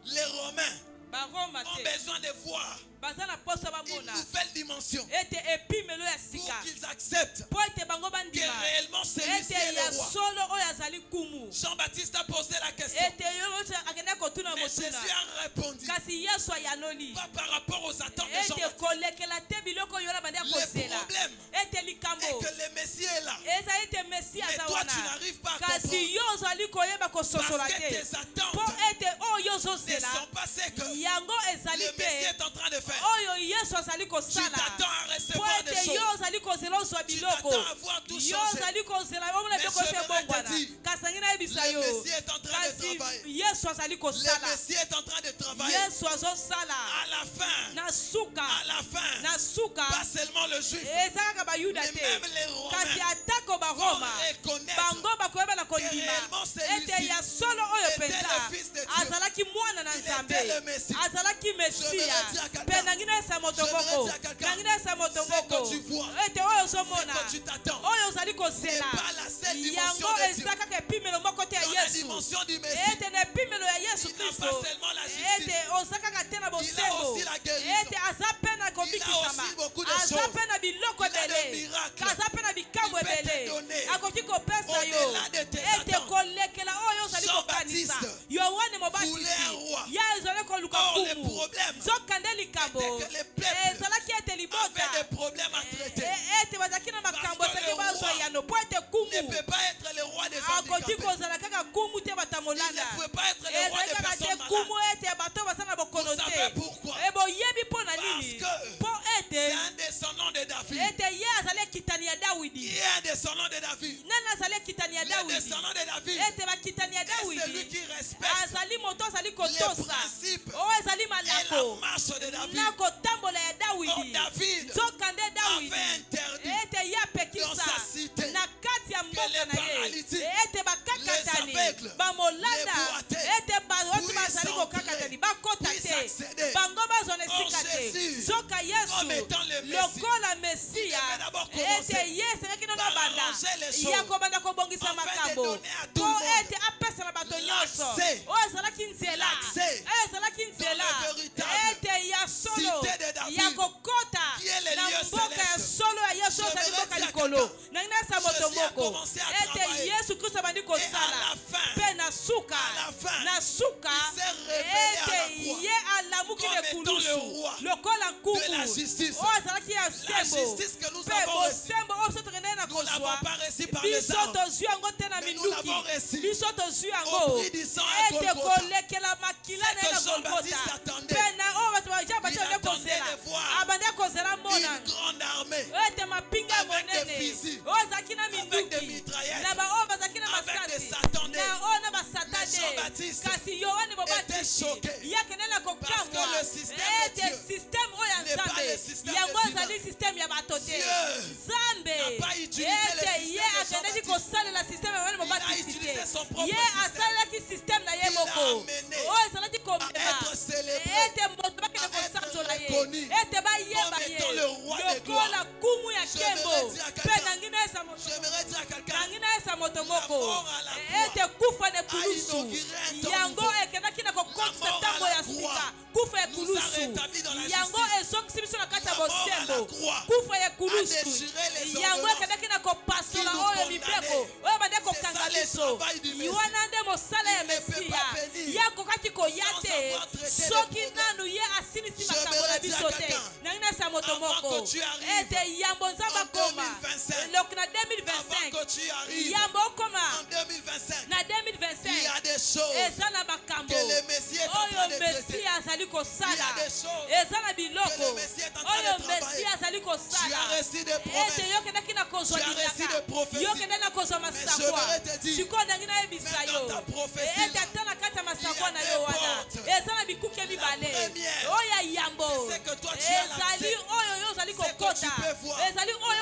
Les Romains Baroma ont te. besoin de voir Baza na poso une bamona. nouvelle dimension Ete epimelo ya pour sika. qu'ils acceptent Po ete bango que bandima. réellement celui-ci Ete est ya le roi. solo oyo azali kumu. Jean-Baptiste a posé la question. Ete yo akenda kotuna Mais Jésus motuna. a répondu, Kasi Yesu ayanoli. pas par rapport aux attentes de Ete Jean-Baptiste. kolekela te biloko yo na bande Le kozela. problème Ete est likambo. que le Messie est là. Eza ete Mesia Mais aza toi, tu wana. n'arrives pas à comprendre. Kasi yo ozali koyeba kososola Parce que te. tes attentes Po ete oyo ne ozozela. sont pas ce que Yango ezali le Messie te. est en train de faire. Oyo Yesu azali Tu kosala. t'attends à Po recevoir des ete yo choses. ozali kozela ozwa Tu biloko. t'attends à voir tout Yo changer. ozali kozela omona Mais biloko je ese voudrais te bongwana. dire, Kasi ngina yebisa le yo. Messie est en train de Kasi travailler. Yesu azali Le kosala. Messie est en train de travailler. Yesu azosala. À la fin, Na suka. à la fin, Na suka. pas seulement le juif, Eza kaka bayuda mais te. même les Romains Kasi atako vont baroma. reconnaître Bango bakoyeba na que kondima. réellement celui-ci Ete ya solo oyo était penza. le fils de Dieu. Azalaki mwana na Il nzambe. était le Messie. Azalaki Mesia. J'aimerais dire à quelqu'un. Pe nangina esa moto J'aimerais moko. dire à quelqu'un. Nangina esa moto Ce moko. que tu vois, Ete oyo ozomona. ce que tu t'attends, Oyo ozali kozela. n'est pas la seule dimension Yango de Dieu. eza kaka epimelo moko te ya Dans la Yesu. dimension du Messie, Ete na epimelo ya Yesu il n'a Kristo. pas seulement la justice, Ete oza kaka te na il a bosembo. aussi la guérison. Ete aza pe na kobikisama. aussi beaucoup de Aza choses. pe na biloko Il a des ebele. miracles. Aza pe na bikambo Il peut te ebele. donner Akoki kopesa yo. au-delà de tes Ete attentes. kolekela oyo ozali Jean-Baptiste kokanisa. Yohane voulait mobatisi. un roi. Ya ezali koluka Or, le kumu. problème Zokande likambo. était que le peuple Ezalaki ete libota. avait des problèmes à traiter. Ete bazalaki na makambo Parce que esaki le bazwa roi yano. Po ete Ne kumu. peut pas être le roi des Akoki handicapés. kozala kaka kumu te bata Il molanda. ne pouvait pas être le roi Ezali des kaka te personnes kumu malades. ete bato baza na bokono Vous savez te. pourquoi? Boyebi mpo na nini? Parce que Po C'est ete un descendant de David. ete ye azali ekitani ya Qui Dawidi. est un descendant de David? Nani azali ekitani ya Le Dawidi? descendant de David Ete bakitani ya est celui Dawidi. qui respecte Azali moto azali les kotosa. principes O ezali et la malako. marche de David. Na kotambola ya Or, Dawidi. David Zokande Dawidi. avait interdit Ete ye dans apekisa sa cité na kati ya mboka les na ye. paralytiques, Ete bakakatani. les aveugles, Bamolanda. les boiteux Ete bato puissent bazali kokakatani. Bakota puissent te. accéder. Bango bazwa na Or, esika te. Jésus, Zoka comme Yesu. étant le Messie, Lokola il Mesia. devait d'abord commencer Ete ye esengaki nono par banda. arranger les choses, Ya kobanda kobongisa afin de makambo. donner à tout Po le monde ete apesa na bato nyonso. l'accès. O ezalaki nzela. L'accès Ezalaki nzela. dans le véritable Ete ya solo. cité de David, Ya kokota. qui est le Na lieu mboka ya céleste. solo ya Yesu Je ezali vais mboka dire à likolo. quelqu'un, Na ngina sa moto Jésus a moko. commencé à Ete travailler. Yesu Kristo abandi Et à kosala. la fin, Pe na suka. à la fin, Na suka. il s'est comme étant le roi de la justice. La justice que nous avons reçue, nous ne l'avons pas reçue par les armes, mais nous l'avons reçue au prix du sang à Golgotha. C'est que Jean-Baptiste attendait. Il attendait de voir une grande armée avec des fusils, avec des mitraillettes, avec des satandés. Mais Jean-Baptiste était choqué parce que le système de Dieu n'est pas le système des humains. Dieu n'a pas utilisé le système de Jean-Baptiste. Il a utilisé son propre système. Il l'a amené à être célébré, à être reconnu comme étant le roi des gloires. J'aimerais dire à quelqu'un, la mort à la croix a inauguré un temps nouveau. La mort à la croix nous a rétablis dans la justice. La mort à la croix a déchiré les ordonnances qui nous condamnaient. C'est ça le travail du Messie. Il ne peut pas venir sans avoir traité les problèmes. J'aimerais dire à quelqu'un, avant que tu arrives en 2025, avant que tu arrives en 2025, il y a des choses que le Messie est en train de traiter. Il y a des choses que le Messie est en train de travailler. Tu as reçu des promesses, tu as reçu des prophéties, mais je voudrais te dire, même dans ta prophétie, il y a des portes. La première, c'est ce que toi tu as lancé, c'est que tu peux voir, c'est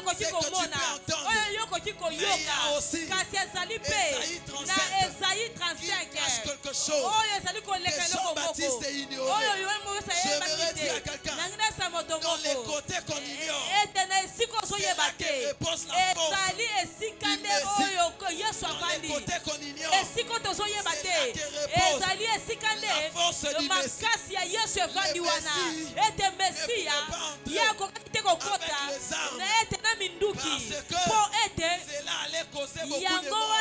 que tu peux entendre. Mais il y a aussi Esaïe 35 qui cache quelque chose que Jean-Baptiste ignorait. J'aimerais dire à quelqu'un, dans les côtés qu'on ignore, c'est là que repose la force du Messie. Dans les côtés qu'on ignore, c'est là que repose la force du Messie. Le Messie ne peut pas entrer avec les armes parce que cela allait causer beaucoup de morts.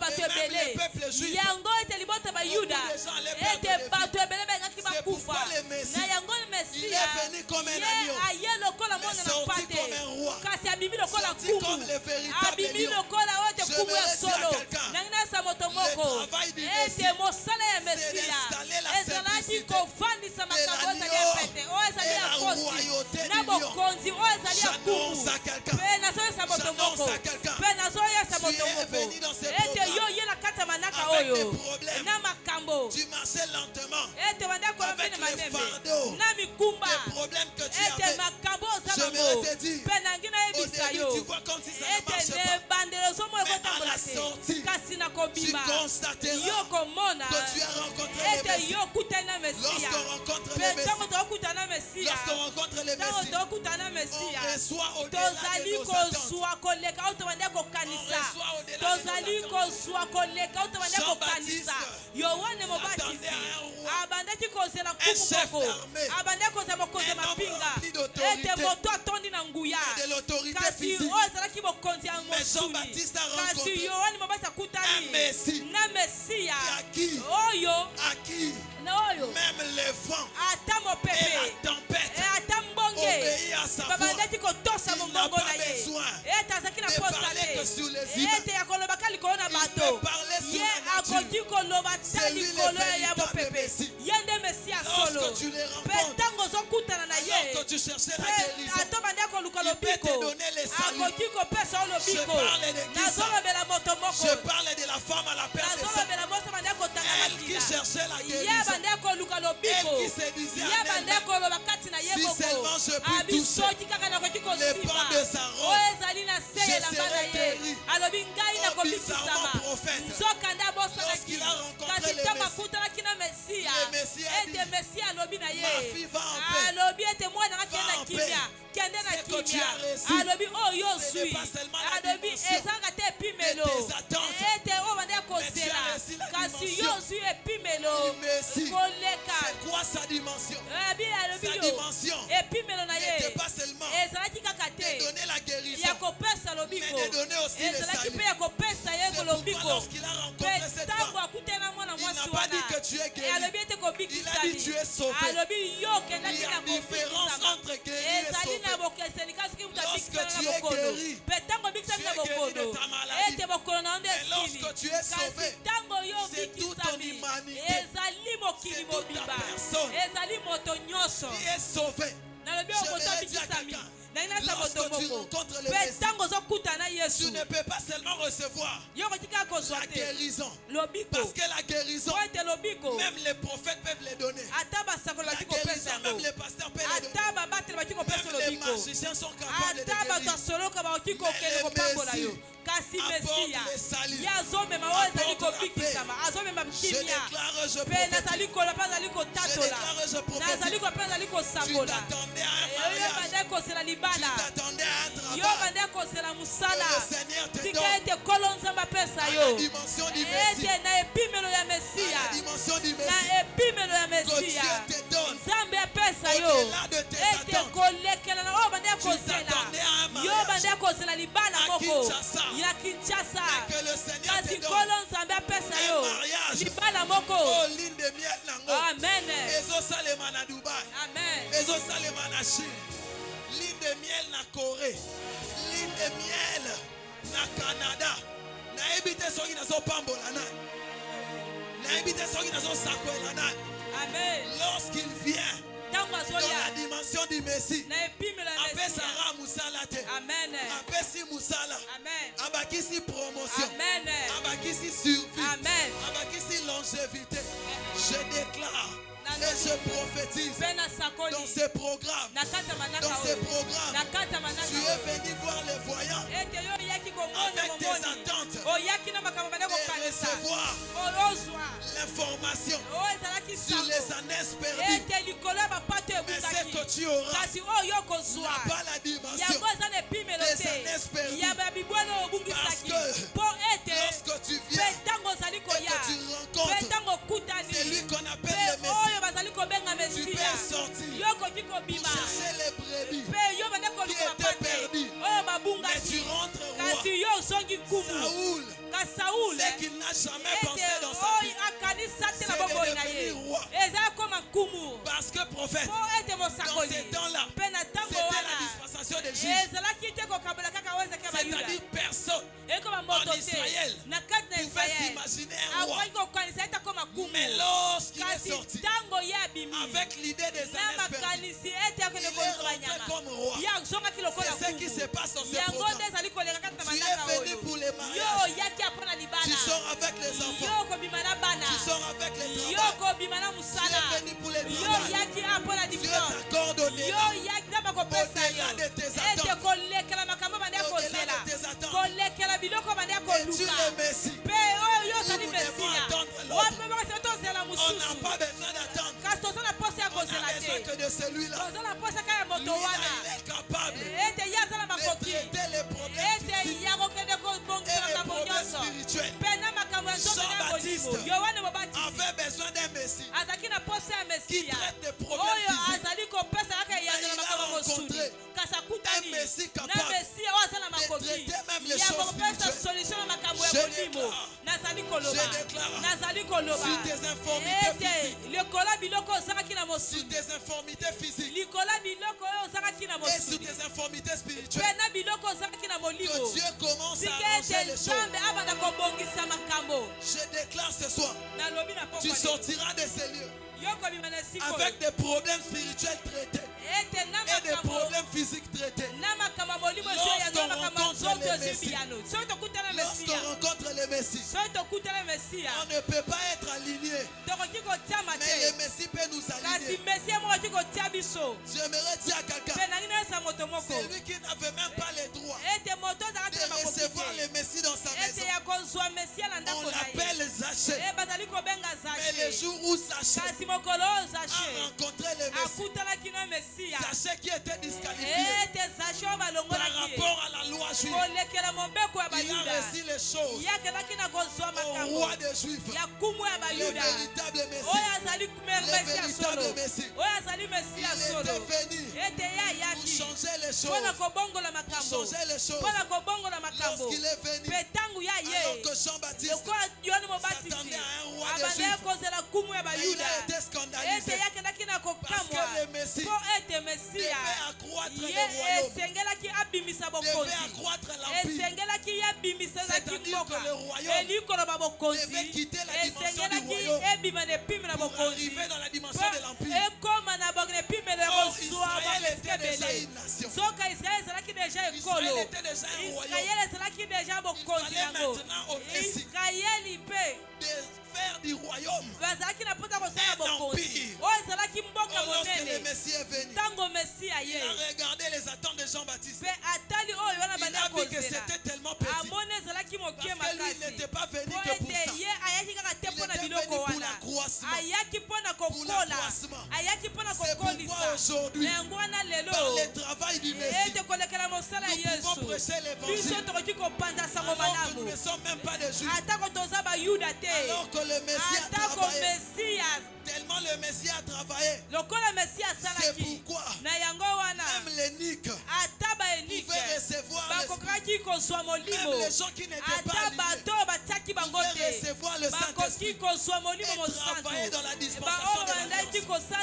Et même les peuples juifs, beaucoup de gens allaient perdre des vies. C'est pourquoi le Messie, il est venu comme un agneau, mais sorti comme un roi, sorti comme le véritable lion. J'aimerais dire à quelqu'un, le travail du Messie, c'est d'installer la simplicité de l'agneau et la royauté du lion. J'annonce à quelqu'un, tu es venu dans ces programmes avec des problèmes. Tu marchais lentement avec les fardeaux, des problèmes que tu avais. J'aimerais te dire, au début tu vois comme si ça ne marchait pas, mais à la sortie tu constateras que tu as rencontré le Messie. Lorsqu'on rencontre le Messie, on reçoit au-delà de nos attentes. Jean-Baptiste attendait un roi, un chef d'armée, un homme rempli d'autorité et de l'autorité physique. Mais Jean-Baptiste a rencontré un Messie à qui même les vents et la tempête obéissent à sa voix. Il n'a pas besoin de parler que sur les humains. Il peut parler sur la nature. C'est lui le véritable Messie. Lorsque tu les rencontres, alors que tu cherchais la guérison, il peut te donner les saluts. Je parlais de qui ça? Je parlais de la femme à la personne. Elle qui cherchait la guérison. Elle qui se disait si seulement je peux toucher les bancs de sa robe, je serai guéri. Oh, bizarrement prophète, lorsqu'il a rencontré le Messie a dit, ma fille va en paix. C'est que tu as reçu. Ce n'est pas seulement la dimension de tes attentes, mais tu as reçu la dimension du Messie. C'est quoi sa dimension? Sa dimension n'était pas seulement de donner la guérison, mais de donner aussi le salut. C'est pourquoi lorsqu'il a rencontré cette femme, il n'a pas dit que tu es guéri. Il a dit tu es sauvé. Il y a différence entre guéri et sauvé. Lorsque tu es guéri, tu es guéri de ta maladie. Et lorsque tu es sauvé, c'est tout ton humanité. C'est toute ta personne qui est sauvée. Je vais dire à quelqu'un. Lorsque tu rencontres le Messie, tu ne peux pas seulement recevoir la guérison. Parce que la guérison, même les prophètes peuvent les donner. La guérison, même les pasteurs peuvent les donner. Même les magiciens sont capables de guérir. Mais le Messie apporte les salut, apporte la paix. Je déclare, je prophétise. Tu t'attendais à un mariage. Tu t'attendais à un travail. Que le Seigneur te donne à la dimension du Messie. À la dimension du Messie. Que Dieu te donne au-delà de tes attentes. Tu t'attendais à un mariage à Kinshasa. Et que le Seigneur te donne un mariage au ligne de miel nango. Amen. Ezo salema na Dubaï. Amen. Ezo salema na Chine. Ligne de miel na Corée. Ligne de miel na Canada. Na ebite soki na zo pambola na. Na ebite soki na zo sakoela na. Amen. Lorsqu'il vient dans la dimension du Messie, Abesara Moussalate, Abesi Moussala, Abakisi promotion, Abakisi survie, Abakisi longévité. Je déclare et je prophétise dans ces programmes. Tu es venu voir les voyants avec tes attentes et recevoir l'information sur les années perdues. Mais ce que tu auras n'a pas la dimension des années perdues. Parce que lorsque tu viens et que tu rencontres celui qu'on appelle le Messie, tu peux sortir pour chercher les brebis qui étaient perdues. Mais tu rentres roi. Saoul, c'est qu'il n'a jamais pensé dans sa vie, c'est de devenir roi. Parce que prophète, dans ces temps-là, c'était la dispensation des juges. C'est-à-dire personne en Israël pouvait s'imaginer un roi. Mais lorsqu'il est sorti avec l'idée des années perdues, il est rentré comme roi. C'est ce qui se passe dans ce programme. Tu es venu pour les mariages. Tu sors avec les enfants. Tu sors avec les travaux. Tu es venu pour les travaux. Dieu t'accorde au-delà. Au-delà de tes attentes. Au-delà de tes attentes. Es-tu le Messie? Nous devons attendre l'autre. On n'a pas besoin d'attendre. On a besoin que de celui-là. Lui, il est capable de traiter les problèmes physiques et les problèmes spirituels. Jean-Baptiste avait besoin d'un Messie qui traite des problèmes physiques. Mais il a rencontré un Messie capable de traiter même les choses spirituelles. Je déclare sur tes infirmités physiques, sur tes infirmités physiques et sur tes infirmités spirituelles, que Dieu commence à arranger les choses. Je déclare ce soir, tu sortiras de ces lieux avec des problèmes spirituels traités et des problèmes physiques traités. Lorsqu'on rencontre les Messies, on ne peut pas être aligné, mais le Messie peut nous aligner. J'aimerais dire à quelqu'un, celui qui n'avait même pas les droits de recevoir le Messie dans sa maison, on l'appelle Zaché. Mais le jour où Zaché a rencontré le Messie, Zaché qui était disqualifié par rapport à la loi juive, il a reçu les choses au roi des Juifs, le véritable Messie. Le véritable Messie. Il était venu pour changer les choses. Pour changer les choses. Lorsqu'il est venu, alors que Jean-Baptiste s'attendait à un roi des Juifs, Et il a été scandalisé parce que le Messie devait accroître le royaume, devait accroître l'empire. C'est-à-dire que le royaume devait quitter la dimension du royaume pour arriver dans la dimension de l'empire. Or, Israël était déjà une nation. Israël était déjà un royaume. Il fallait maintenant au Messie de faire du royaume un empire. Lorsque le Messie est venu, il a regardé les attentes de Jean-Baptiste. Il a vu que c'était tellement petit. Parce que lui, il n'était pas venu que pour ça. Il était venu pour l'accroissement. C'est pourquoi aujourd'hui, par le travail du Messie, nous pouvons prêcher l'évangile alors que nous ne sommes même pas des Juifs. Alors que le Messie a travaillé. Tellement le Messie a travaillé. C'est pourquoi même les niques pouvaient recevoir l'Esprit. Même les gens qui n'étaient pas alignés pouvaient recevoir le Saint-Esprit et travailler dans la dispensation de la grâce à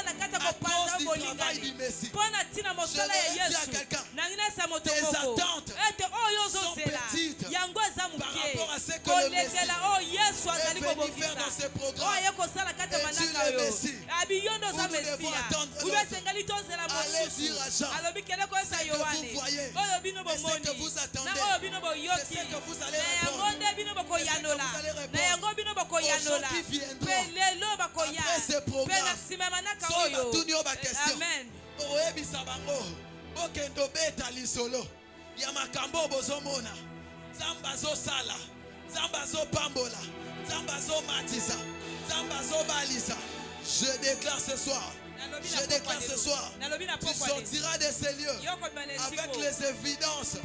cause du travail du Messie. Je vais dire à quelqu'un, tes attentes sont petites par rapport à ce que le Messie est venu faire dans ce programme. Et tu le Messie, où nous devons attendre l'autre. Allez dire à Jean, ce que vous voyez et ce que vous attendez, c'est ce que vous allez répondre. C'est ce que vous allez répondre aux gens qui viendront après ce programme. Soki batuni yo ba question. Oyebisa bango bokendo beta lisolo ya makambo bozomona. Nzambe azosala, Nzambe azopambola, Nzambe azomatisa, Nzambe azobalisa. Je déclare ce soir, tu sortiras de ces lieux avec les évidences du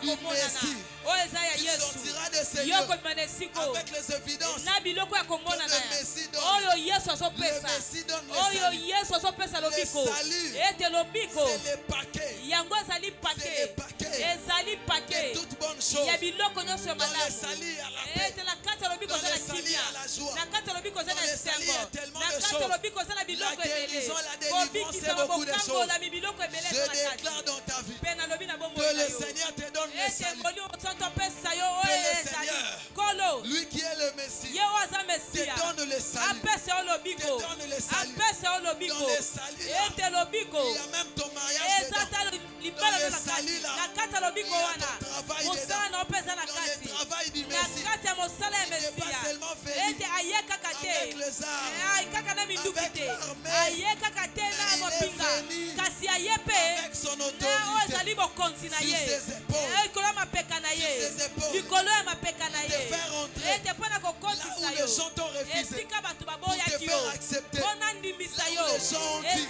Messie. Tu sortiras de ces lieux avec les évidences que le Messie donne. Le Messie donne le salut. Le salut, c'est le paquet. C'est le paquet de toutes bonnes choses. Dans le salut, il y a la paix. Dans le salut, il y a la joie. Dans le salut, il y a tellement de choses. La guérison, la délivrance, c'est beaucoup de choses. Je déclare dans ta vie que le Seigneur te donne le salut. Que le Seigneur, lui qui est le Messie, te donne le salut. Te donne le salut. Dans le salut, il y a même ton mariage dedans. Dans le salut, là, il y a ton travail dedans. Dans le travail du Messie, il n'est pas seulement venu avec les armes, avec l'armée, il est venu avec son autorité sur ses épaules. Te faire entrer là où les gens t'ont refusé pour te faire accepter. Là où les gens ont dit,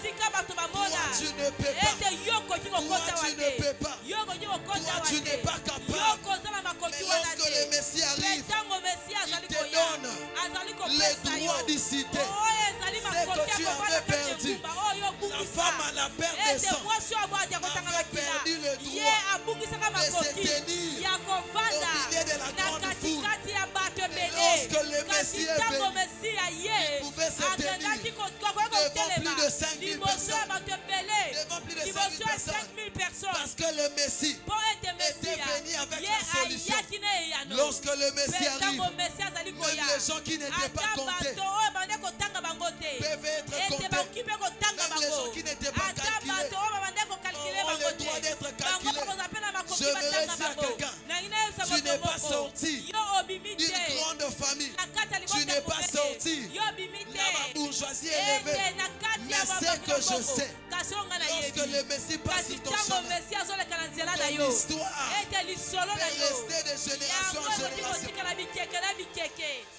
toi tu ne peux pas, toi tu ne peux pas, toi tu n'es pas capable. Mais lorsque le Messie arrive, il te donne le droit d'y citer ce que tu avais perdu. La femme à la perte de sang avait perdu le droit de se tenir au milieu de la grande foule. Et lorsque le Messie est venu, il pouvait se tenir devant plus de 5000 personnes. Devant plus de 5000 personnes. Parce que le Messie était venu avec la solution. Lorsque le Messie arrive, même les gens qui n'étaient pas comptés peuvent être comptés. Même les gens qui n'étaient pas calculés auront le droit d'être calculés. Je voudrais dire à quelqu'un, tu n'es pas sorti d'une grande famille. Tu n'es pas sorti de la bourgeoisie élevée. Mais c'est que je sais, lorsque le Messie passe sur ton chemin, ton histoire peut rester de génération en génération.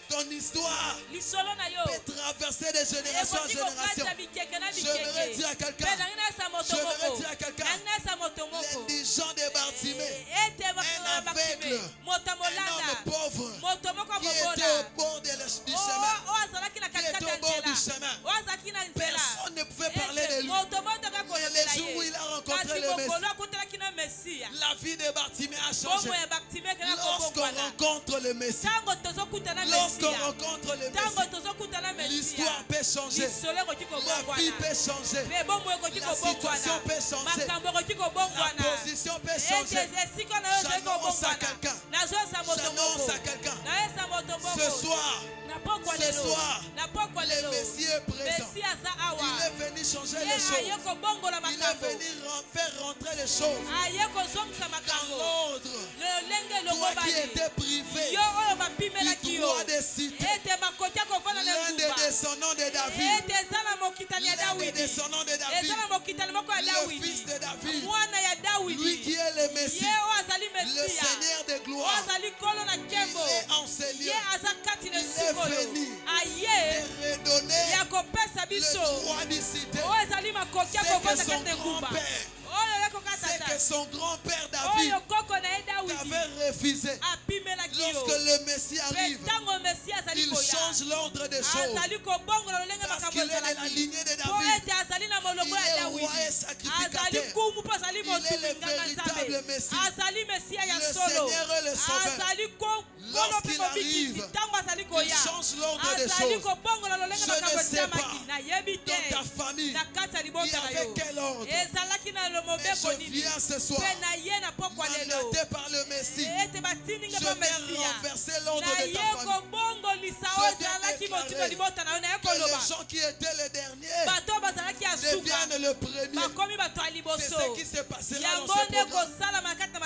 Ton histoire peut traverser de génération en génération. Je voudrais dire à quelqu'un, l'indigent de Bartimée, un aveugle, un homme pauvre qui était au bord du chemin. Personne ne pouvait parler de lui. Mais le jour où il a rencontré le Messie, la vie de Bartimée a changé. Lorsqu'on rencontre le Messie, l'histoire peut changer. La vie peut changer. La situation peut changer. La position peut changer. J'annonce à quelqu'un. J'annonce à quelqu'un. Ce soir, le Messie est présent. Il est venu changer les choses. Il est venu faire rentrer les choses dans l'ordre. Toi qui étais privé du droit de citer l'un des descendants de David. L'un des descendants de David. Le fils de David. Lui qui est le Messie. Le Seigneur de gloire. Il est en ces lieux. Il est venu de redonner le droit de citer. C'est que son grand-père David avait refusé. Lorsque le Messie arrive, il change l'ordre des choses. Parce qu'il est de la lignée de David. Il est roi et sacrificateur. Il est le véritable Messie. Le Seigneur est le Sauveur. Lorsqu'il arrive, il change l'ordre des choses. Je ne sais pas, dans ta famille, il y avait quel ordre. Mais je viens ce soir, mandaté par le Messie. Je viens renverser l'ordre de ta famille. Je viens déclarer que les gens qui étaient les derniers deviennent le premier. C'est ce qui s'est passé là dans ce programme.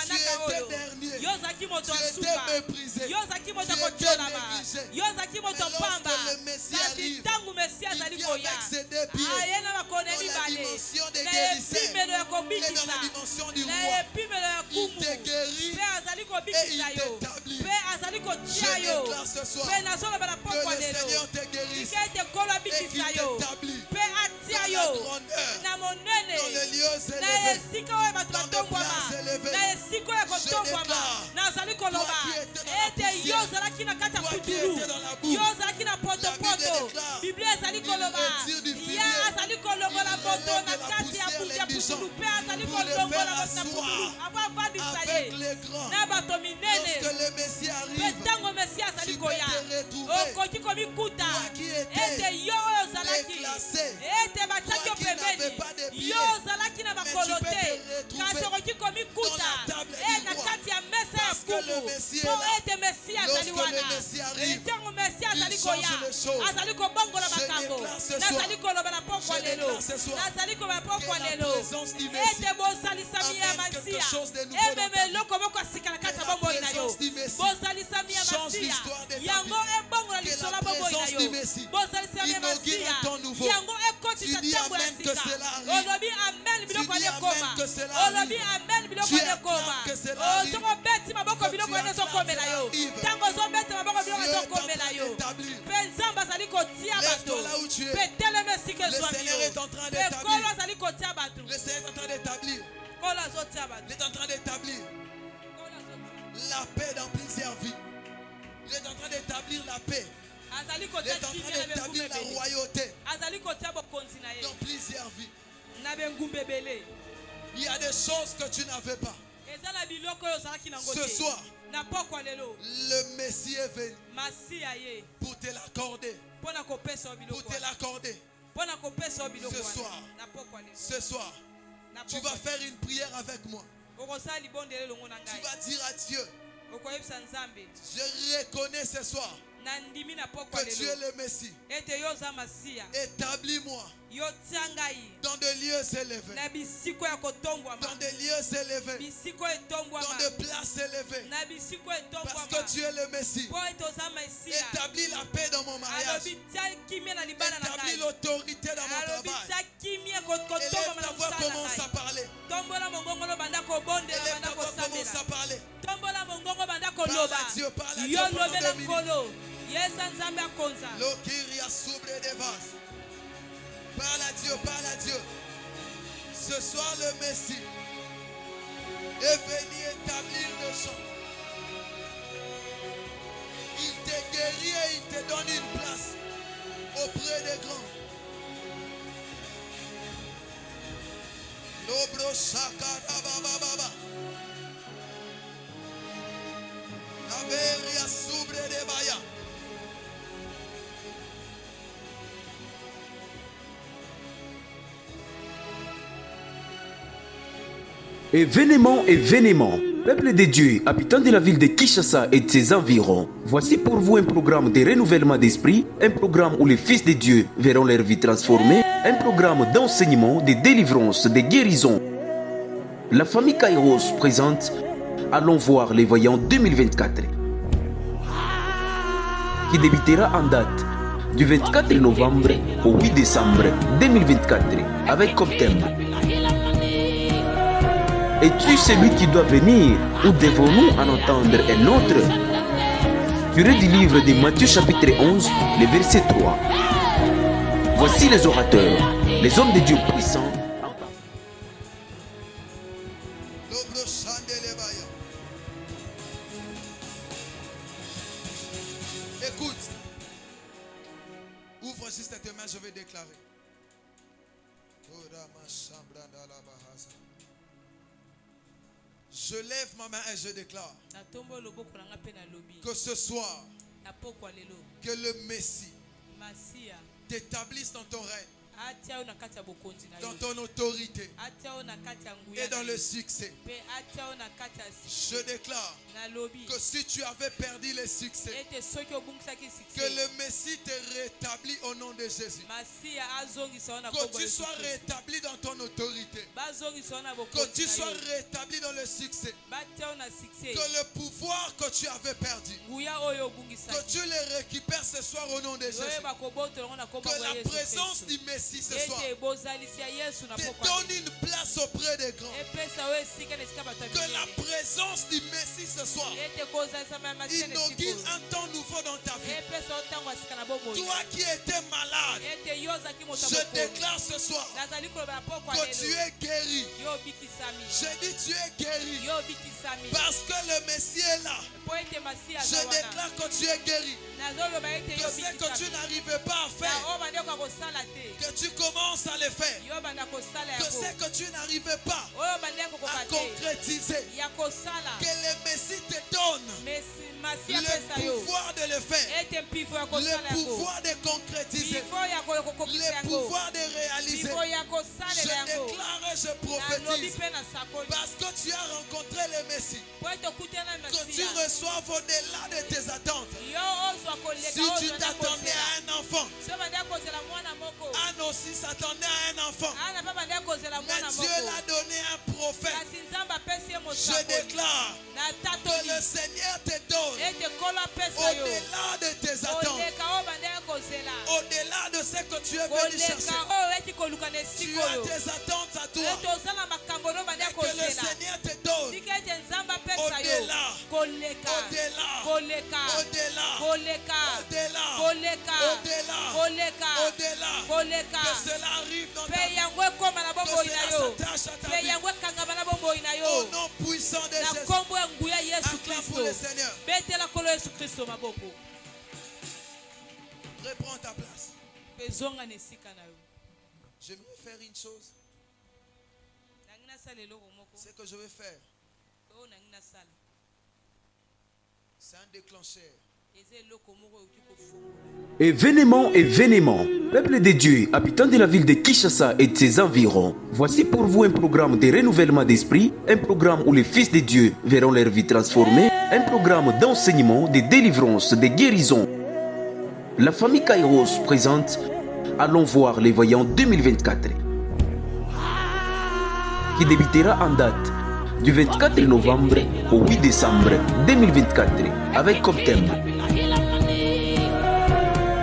Tu étais dernier. Tu étais méprisé. Tu étais négligé. Lorsque le Messie arrive, il vient avec ses deux pieds dans la dimension des guérisseurs et dans la dimension du roi. Il te guérit et il t'établit. Je déclare ce soir que le Seigneur te guérisse et qu'il t'établit dans la grandeur, dans le lieu élevé, dans des places élevées. Je déclare, toi qui étais dans la boue, la Bible déclare, il retire du fumier, il relève de la poussière les bichons pour les faire asseoir avec les grands. Lorsque le Messie arrive, tu peux te retrouver. Toi qui étais déclassé, toi qui n'avais pas de pieds, mais tu peux te retrouver dans la table du roi. Parce que le Messie est là. Lorsque le Messie arrive, il change les choses. Je déclare ce soir que la présence du Messie amène quelque chose de nouveau dans ta vie. La présence du Messie change l'histoire de ta vie. Que la présence du Messie inaugure un temps nouveau. Tu dis amen que cela arrive. Tu dis amen que cela arrive. Tu acclames que cela arrive. Que tu acclames que cela arrive. Dieu est en train d'établir. Lève-toi là où tu es. Le Seigneur est en train d'établir. Le Seigneur est en train d'établir. Il est en train d'établir la paix dans plusieurs vies. Il est en train d'établir la paix. Il est en train d'établir la royauté dans plusieurs vies. Il y a des choses que tu n'avais pas. Ce soir, le Messie est venu pour te l'accorder. Pour te l'accorder. Ce soir, tu vas faire une prière avec moi. Tu vas dire à Dieu, je reconnais ce soir que tu es le Messie. Établis-moi dans des lieux élevés. Dans des lieux élevés. Dans des places élevées. Parce que tu es le Messie. Établis la paix dans mon mariage. Établis l'autorité dans mon travail. Élève ta voix, commence à parler. Élève ta voix, commence à parler. Parle à Dieu, parle à Dieu pendant 2 minutes. Lokiria soubre des vases. Parle à Dieu, parle à Dieu. Ce soir, le Messie est venu établir le champ. Il te guérit et il te donne une place auprès des grands. Lobro shakara baba baba. Averia soubre de baya. Événement, peuple de Dieu, habitants de la ville de Kinshasa et de ses environs, voici pour vous un programme de renouvellement d'esprit, un programme où les fils de Dieu verront leur vie transformée, un programme d'enseignement, de délivrance, de guérison. La famille Kairos présente Allons voir les voyants 2024, qui débutera en date du 24 novembre au 8 décembre 2024, avec comme thème: Es-tu celui qui doit venir ou devons-nous en entendre un autre? Tiré du livre de Matthieu chapitre 11, le verset 3. Voici les orateurs, les hommes de Dieu puissants. Écoute, ouvre juste tes mains, je vais déclarer. Je lève ma main et je déclare que ce soir, que le Messie t'établisse dans ton règne, dans ton autorité et dans le succès. Je déclare que si tu avais perdu le succès, que le Messie te rétablit au nom de Jésus. Que tu sois rétabli dans ton autorité, que tu sois rétabli dans le succès, que le pouvoir que tu avais perdu, que tu le récupères ce soir au nom de Jésus. Que la présence du Messie ce soir te donne une place auprès des grands. Que la présence du Messie ce soir inaugure un temps nouveau dans ta vie. Toi qui étais malade, je déclare ce soir que tu es guéri. Je dis tu es guéri parce que le Messie est là. Je déclare que tu es guéri. Que ce que tu n'arrivais pas à faire, que tu commences à le faire. Que ce que tu n'arrivais pas à concrétiser, que le Messie te donne le pouvoir de le faire, le pouvoir de concrétiser, le pouvoir de réaliser. Je déclare et je prophétise, parce que tu as rencontré le Messie, que tu reçoives au-delà de tes attentes. Si tu t'attendais à un enfant, Anne aussi s'attendait à un enfant, mais Dieu l'a donné un prophète. Je déclare que le Seigneur te donne au-delà de tes attentes, au-delà de ce que tu es venu chercher. Tu as tes attentes à toi, mais que le Seigneur te donne au-delà, au-delà, que cela arrive dans ta vie, que cela s'attache à ta vie. Au nom puissant de Jésus, acclame pour le Seigneur. Reprends ta place. J'aimerais faire une chose. Ce que je vais faire, c'est un déclencheur. Événement, peuple de Dieu, habitants de la ville de Kinshasa et de ses environs, voici pour vous un programme de renouvellement d'esprit, un programme où les fils de Dieu verront leur vie transformée, un programme d'enseignement, de délivrance, de guérison. La famille Kairos présente Allons voir les voyants 2024, qui débutera en date du 24 novembre au 8 décembre 2024, avec comme thème: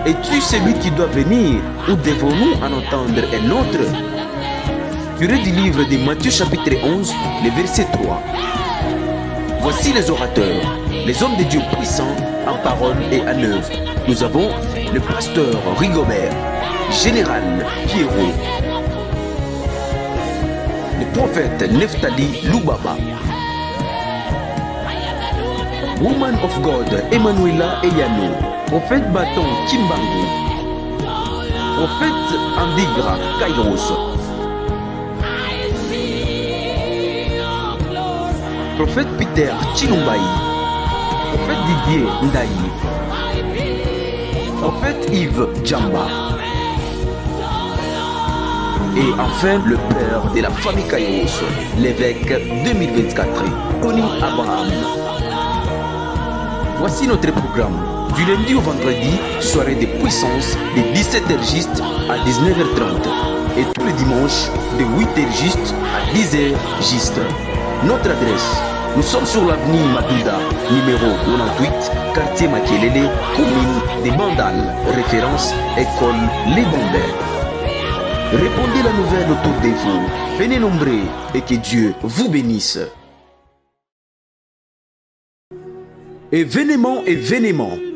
Es-tu celui qui doit venir ou devons-nous en entendre un autre? Tiré du livre de Matthieu chapitre 11, le verset 3. Voici les orateurs, les hommes de Dieu puissants en parole et en œuvre. Nous avons le pasteur Rigobert, général Pierrot, le prophète Neftali Lubaba, Woman of God Emanuela Eyano, prophète Baton Kimbangu, prophète Andigra Kairos, prophète Peter Chilumbaï, prophète Didier Ndaï, prophète Yves Djamba, Et enfin, le père de la famille Kairos, l'évêque 2024, Tony Abraham. Voici notre programme. Du lundi au vendredi, soirée de puissance de 17h juste à 19h30. Et tous les dimanches, de 8h juste à 10h juste. Notre adresse, nous sommes sur l'avenue Madouda, numéro 98, quartier Makelele, commune de Bandal, référence école Les Bombers. Répondez la nouvelle autour de vous. Venez nombreux et que Dieu vous bénisse. Événement,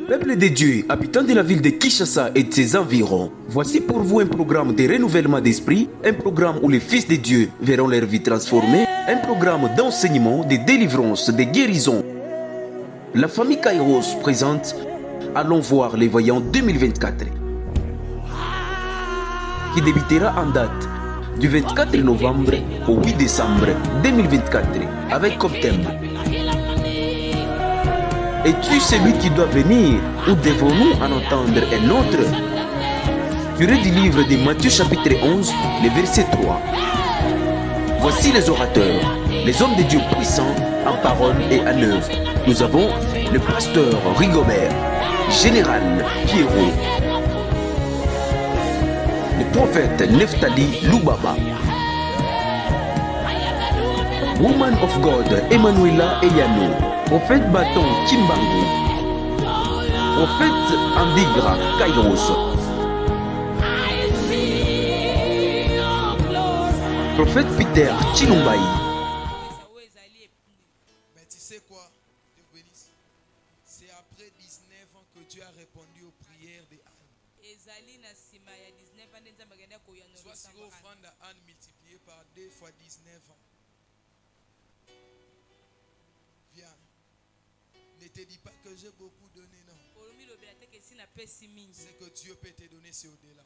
peuple de Dieu, habitants de la ville de Kinshasa et de ses environs, voici pour vous un programme de renouvellement d'esprit, un programme où les fils de Dieu verront leur vie transformée, un programme d'enseignement, de délivrance, de guérison. La famille Kairos présente Allons voir les voyants 2024, qui débutera en date du 24 novembre au 8 décembre 2024, avec comme thème: es-tu celui qui doit venir ou devons-nous en entendre un autre? Tiré du livre de Matthieu chapitre 11, le verset 3. Voici les orateurs, les hommes de Dieu puissants en parole et en œuvre. Nous avons le pasteur Rigobert, général Pierrot, le prophète Neftali Lubaba, Woman of God Emanuela Eyano, prophète Bâton Kimbangu, prophète Andigra Kairos, prophète Peter Chilumbaï. Mais tu sais quoi, Dieu bénisse. C'est après 19 ans que Dieu a répondu aux prières de Anne. Soit si offrande à Anne multipliée par 2 fois 19 ans. Viens. Ne te dis pas que j'ai beaucoup donné, non. C'est que Dieu peut te donner, c'est au-delà.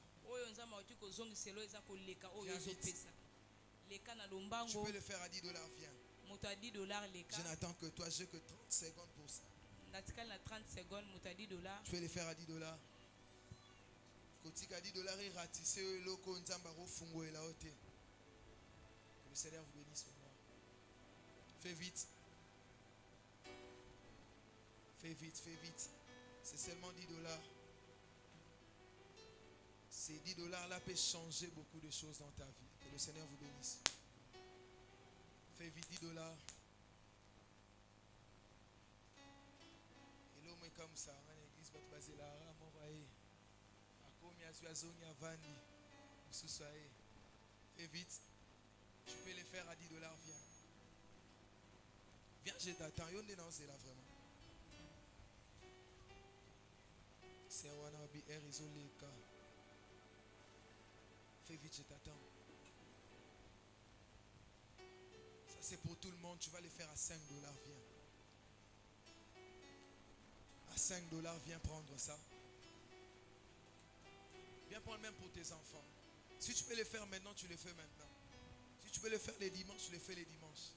Viens vite. Tu peux le faire à $10, viens. Je n'attends que toi, j'ai que 30 secondes pour ça. Tu peux le faire à $10. Kotika $10 est ratissé, loko nzambaro fungo et la haute. Que le Seigneur vous bénisse pour moi. Fais vite. Fais vite, fais vite. C'est seulement $10. Ces $10 là peuvent changer beaucoup de choses dans ta vie. Que le Seigneur vous bénisse. Fais vite $10. Et l'homme est comme ça. L'église va te baser là. Fais vite. Tu peux les faire à $10. Viens. Viens, je t'attends. Yonde non, c'est là vraiment. C'est un BR isolé. Fais vite, je t'attends. Ça c'est pour tout le monde. Tu vas les faire à $5. Viens. À $5, viens prendre ça. Viens prendre même pour tes enfants. Si tu peux les faire maintenant, tu les fais maintenant. Si tu peux les faire les dimanches, tu les fais les dimanches.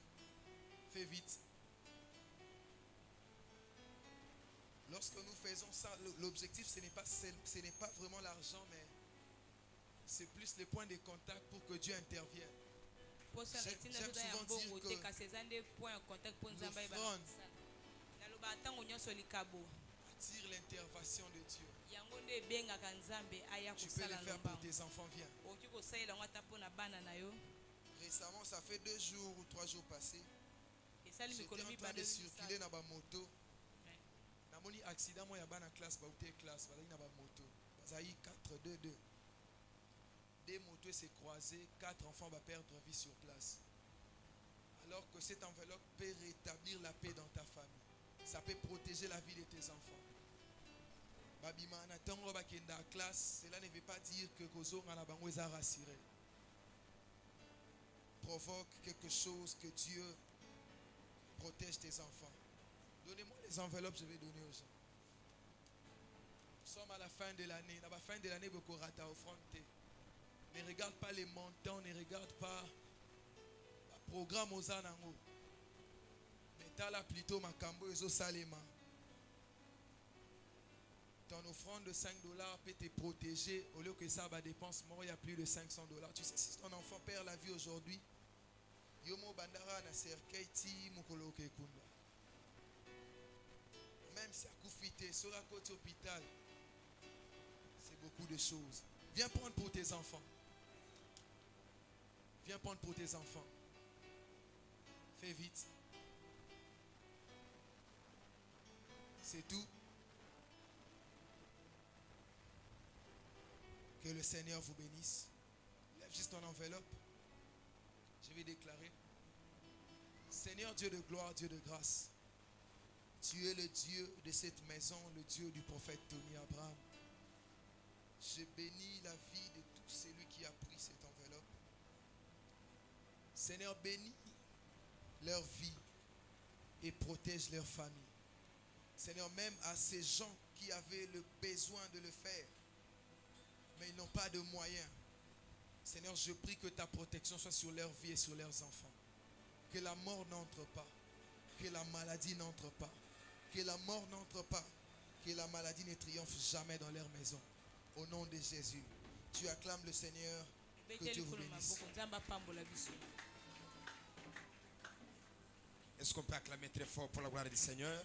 Fais vite. Lorsque nous faisons ça, l'objectif ce n'est pas vraiment l'argent, mais c'est plus les points de contact pour que Dieu intervienne. J'aime souvent dire que l'offrande attire l'intervention de Dieu. Tu peux le faire pour tes enfants, viens. Récemment, ça fait 2 jours ou 3 jours passés. J'étais en train de circuler dans ma moto. J'ai eu un accident, moi, dans la classe, j'ai eu une moto. J'ai eu 4, 2, 2. 2 motos s'est croisées, 4 enfants vont perdre vie sur place. Alors que cette enveloppe peut rétablir la paix dans ta famille. Ça peut protéger la vie de tes enfants. Cela ne veut pas dire que Kozo est rassuré. Provoque quelque chose que Dieu protège tes enfants. Donnez-moi les enveloppes, je vais donner aux gens. Nous sommes à la fin de l'année. À la fin de l'année, beaucoup rata offrande. Ne regarde pas les montants, ne regarde pas le programme aux anango. Mais tu as là plutôt ma cambo et salema. Ton offrande de $5 peut te protéger au lieu que ça va dépense. Moi, il y a plus de $500. Tu sais, si ton enfant perd la vie aujourd'hui, yomo bandara na serkeiti mukolo ke kunda. Même si à Koufité, sur à côté hôpital, c'est beaucoup de choses. Viens prendre pour tes enfants. Viens prendre pour tes enfants. Fais vite. C'est tout. Que le Seigneur vous bénisse. Lève juste ton enveloppe. Je vais déclarer. Seigneur Dieu de gloire, Dieu de grâce. Tu es le Dieu de cette maison, le Dieu du prophète Tony Abraham. Je bénis la vie de tout celui qui a pris cette enveloppe. Seigneur, bénis leur vie et protège leur famille. Seigneur, même à ces gens qui avaient le besoin de le faire, mais ils n'ont pas de moyens. Seigneur, je prie que ta protection soit sur leur vie et sur leurs enfants. Que la mort n'entre pas, que la maladie n'entre pas, que la mort n'entre pas, que la maladie ne triomphe jamais dans leur maison. Au nom de Jésus, tu acclames le Seigneur, que Dieu vous bénisse. Est-ce qu'on peut acclamer très fort pour la gloire du Seigneur?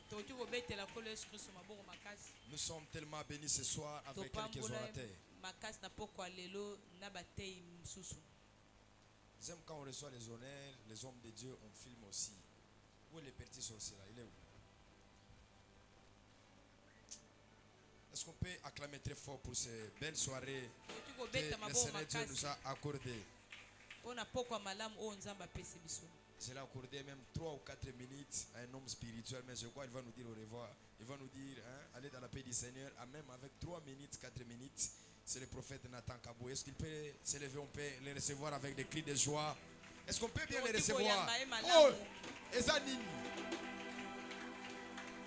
Nous sommes tellement bénis ce soir avec quelques orateurs. J'aime quand on reçoit les honneurs, les hommes de Dieu, on filme aussi. Où est le petit sorcier là? Il est où? Est-ce qu'on peut acclamer très fort pour ces belles soirées que le Seigneur Dieu nous a accordées? Je l'ai accordé même 3 ou 4 minutes à un homme spirituel, mais je crois qu'il va nous dire au revoir. Il va nous dire, allez dans la paix du Seigneur, même avec 3 minutes, 4 minutes. C'est le prophète Nathan Kabou. Est-ce qu'il peut s'élever? On peut les recevoir avec des cris de joie. Est-ce qu'on peut bien les recevoir? Oh, Ezanini.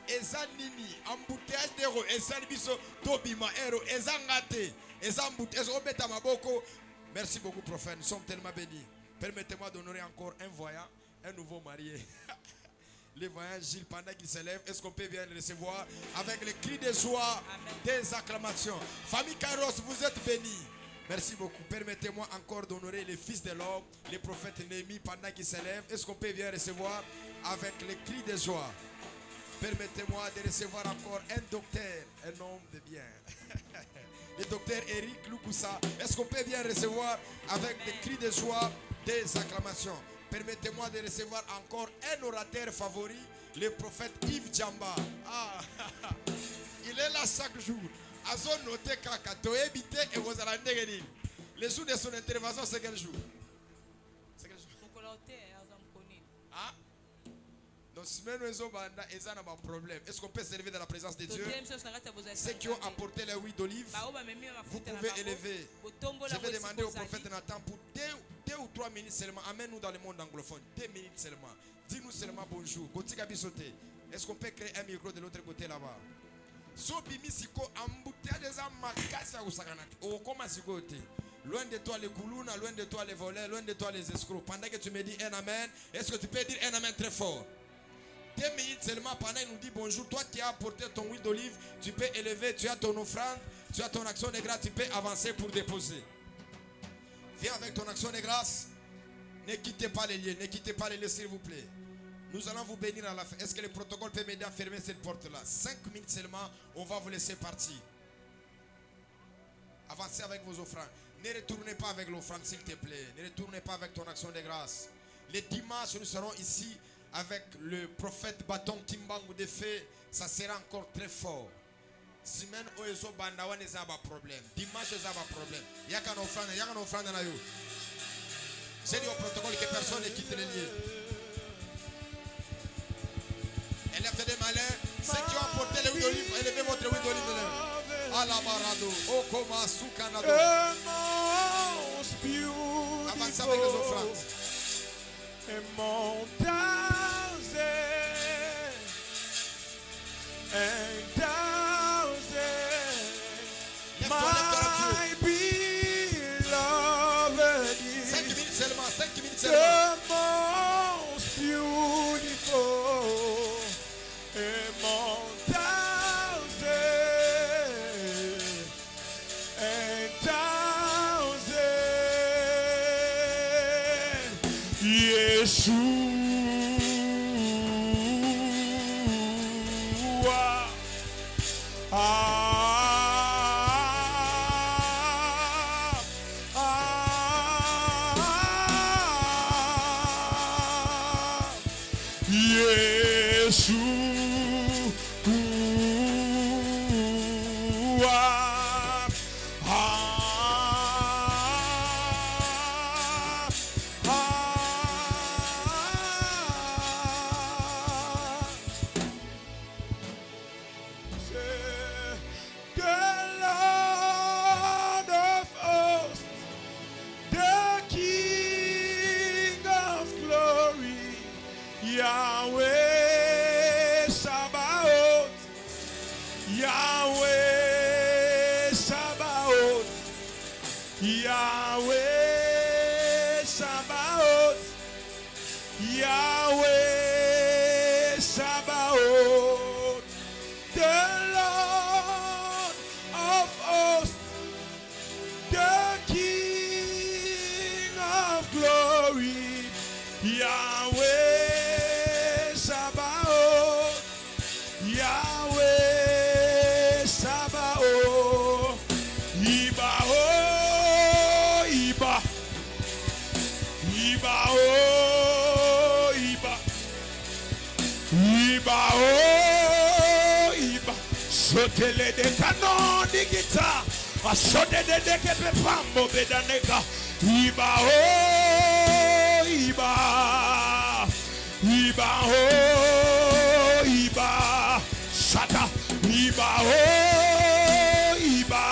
Ezanini. Embouteillage d'héros. Ezanibiso. Tobima. Héros. Ezangate. Ezambouteillage. Ezobeta Maboko. Merci beaucoup, prophète. Nous sommes tellement bénis. Permettez-moi d'honorer encore un voyant, un nouveau marié. Le voyant Gilles, pendant qu'il s'élève, est-ce qu'on peut bien le recevoir avec les cris de joie, des acclamations? Famille Kairos, vous êtes bénis. Merci beaucoup. Permettez-moi encore d'honorer les fils de l'homme, les prophètes Néhémie, pendant qu'ils s'élèvent. Est-ce qu'on peut bien recevoir avec les cris de joie? Permettez-moi de recevoir encore un docteur, un homme de bien. Le docteur Eric Lukusa. Est-ce qu'on peut bien recevoir avec des cris de joie, des acclamations? Permettez-moi de recevoir encore un orateur favori, le prophète Yves Djamba. Ah, il est là chaque jour. Azo noté Kakato, évité et vous allez. Le jour de son intervention, c'est quel jour? C'est quel jour? Ah? Donc, si nous avons un problème, est-ce qu'on peut s'élever dans la présence de Dieu? Ceux qui ont apporté les huiles d'olive, vous pouvez élever. Je vais demander au prophète Nathan pour 2 ou 3 minutes seulement. Amène-nous dans le monde anglophone. 2 minutes seulement. Dis-nous seulement bonjour. Est-ce qu'on peut créer un micro de l'autre côté là-bas? Loin de toi les koulouna, loin de toi les voleurs, loin de toi les escrocs. Pendant que tu me dis un amen, est-ce que tu peux dire un amen très fort? 2 minutes seulement, pendant qu'il nous dit bonjour. Toi qui as apporté ton huile d'olive, tu peux élever, tu as ton offrande, tu as ton action de grâce, tu peux avancer pour déposer. Viens avec ton action de grâce. Ne quittez pas les lieux, ne quittez pas les lieux s'il vous plaît. Nous allons vous bénir à la fin. Est-ce que le protocole peut m'aider à fermer cette porte-là? 5 minutes seulement, on va vous laisser partir. Avancez avec vos offrandes. Ne retournez pas avec l'offrande s'il te plaît. Ne retournez pas avec ton action de grâce. Les dimanches, nous serons ici avec le prophète Bâton Kimbangu de Fé. Ça sera encore très fort. Semaine où ils ont bandawa n'est pas problème. Dimanche ils ont pas problème. Il y a qu'un offrande dans la yo. J'ai dit au protocole que personne ne quitte les lieux. Élève des malins. Ceux qui ont apporté les huiles d'olive, élevez votre huile d'olive. Alabarado, Okoma Sukanado. Avancez avec les offrandes. My beloved is 5 minutes seulement, 5 minutes seulement. The most beautiful among thousands. Yeshua. Yahweh Sabaoth, Yahweh Sabaoth, Yahweh Sabaoth, Yahweh Sabaoth, the Lord of hosts, the King of glory, Yahweh Sabaoth, Yahweh Sabaoth, Iba oh Iba, Iba oh Iba, Iba oh Iba. Sotele de canon de guitar, a sote de kepe pambo bedaneka. Iba oh Iba, Iba oh Iba, Shata. Iba oh Iba,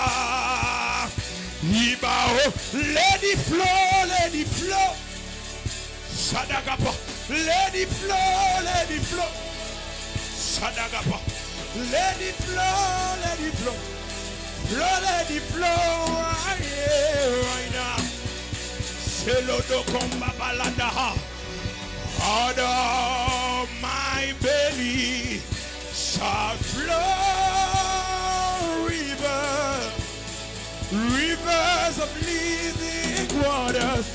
Iba oh. Let it flow, let it flow. Sadagapa, let it flow, let it flow. Sadagapa, let it flow, let it flow. Flow, let it flow right now. Selodo komba balada. Out of my belly shall flow rivers of living waters.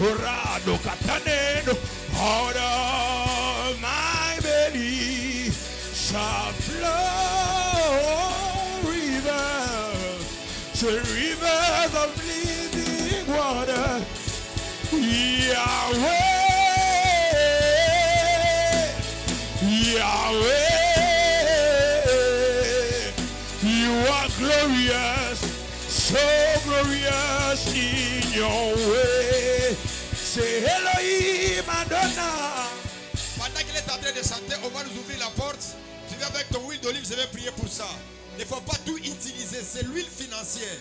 Orado kataneno. Out of my belly shall flow rivers of living water. Yahweh, Yahweh, you are glorious, so glorious in your way. Say Elohim Adonai. Pendant qu'il est en train de chanter, on va nous ouvrir la porte. Tu viens avec ton huile d'olive, je vais prier pour ça. Il ne faut pas tout utiliser, c'est l'huile financière.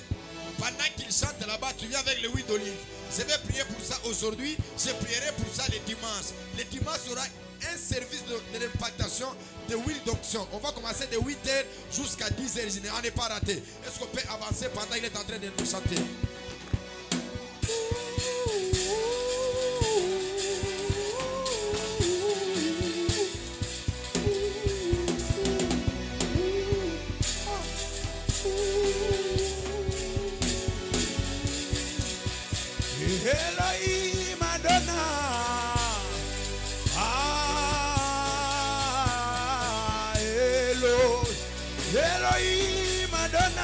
Pendant qu'il chante là-bas, tu viens avec l'huile d'olive. Je vais prier pour ça aujourd'hui. Je prierai pour ça les dimanches. Les dimanches, il y aura un service de répartition de huile d'onction. On va commencer de 8h jusqu'à 10h. On n'est pas raté. Est-ce qu'on peut avancer pendant qu'il est en train de nous chanter? Elohim Adonai, Elohim Adonai,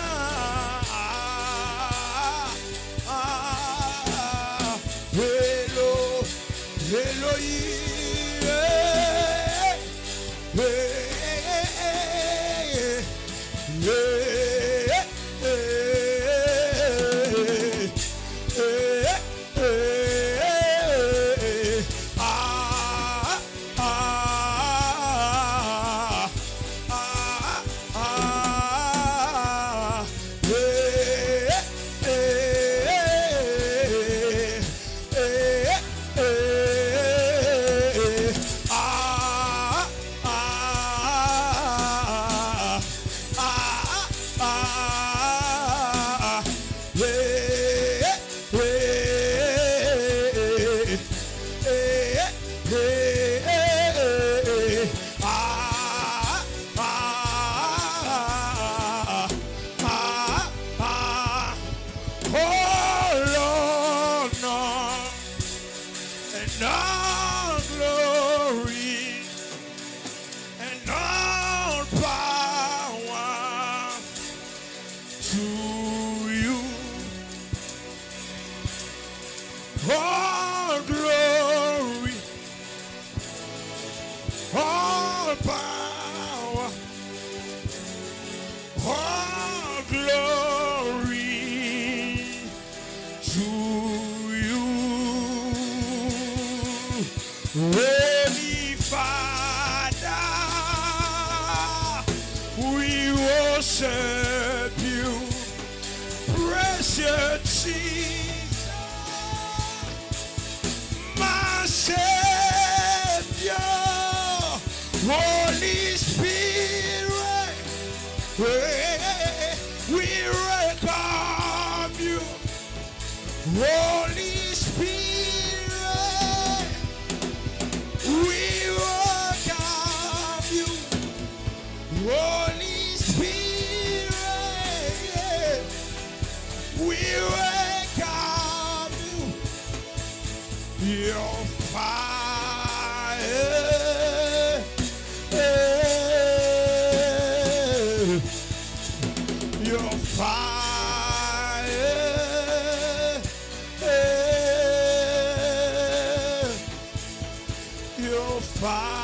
all glory, all power, all glory to you, Holy Father. We worship you, precious Jesus, my Savior, Holy Spirit. We welcome you, Holy Spirit. We welcome you, Holy Spirit. We welcome you, your fire. Your fire, your fire,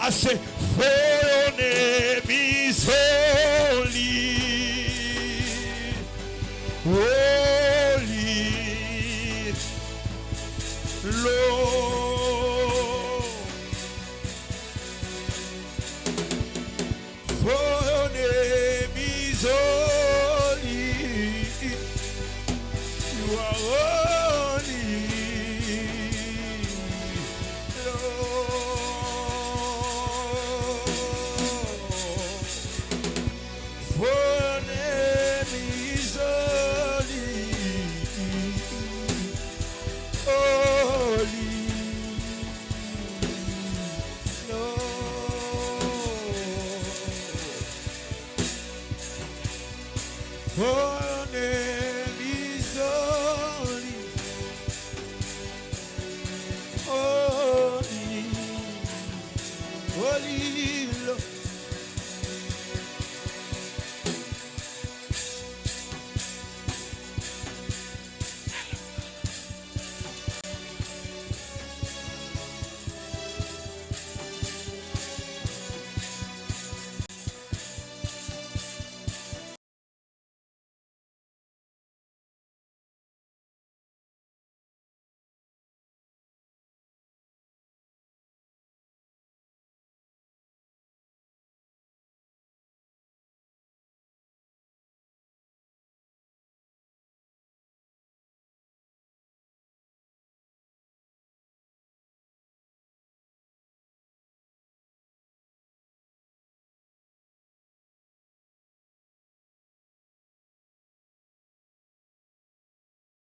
I say, for your name is holy, holy, Lord. For your name is holy, you are holy.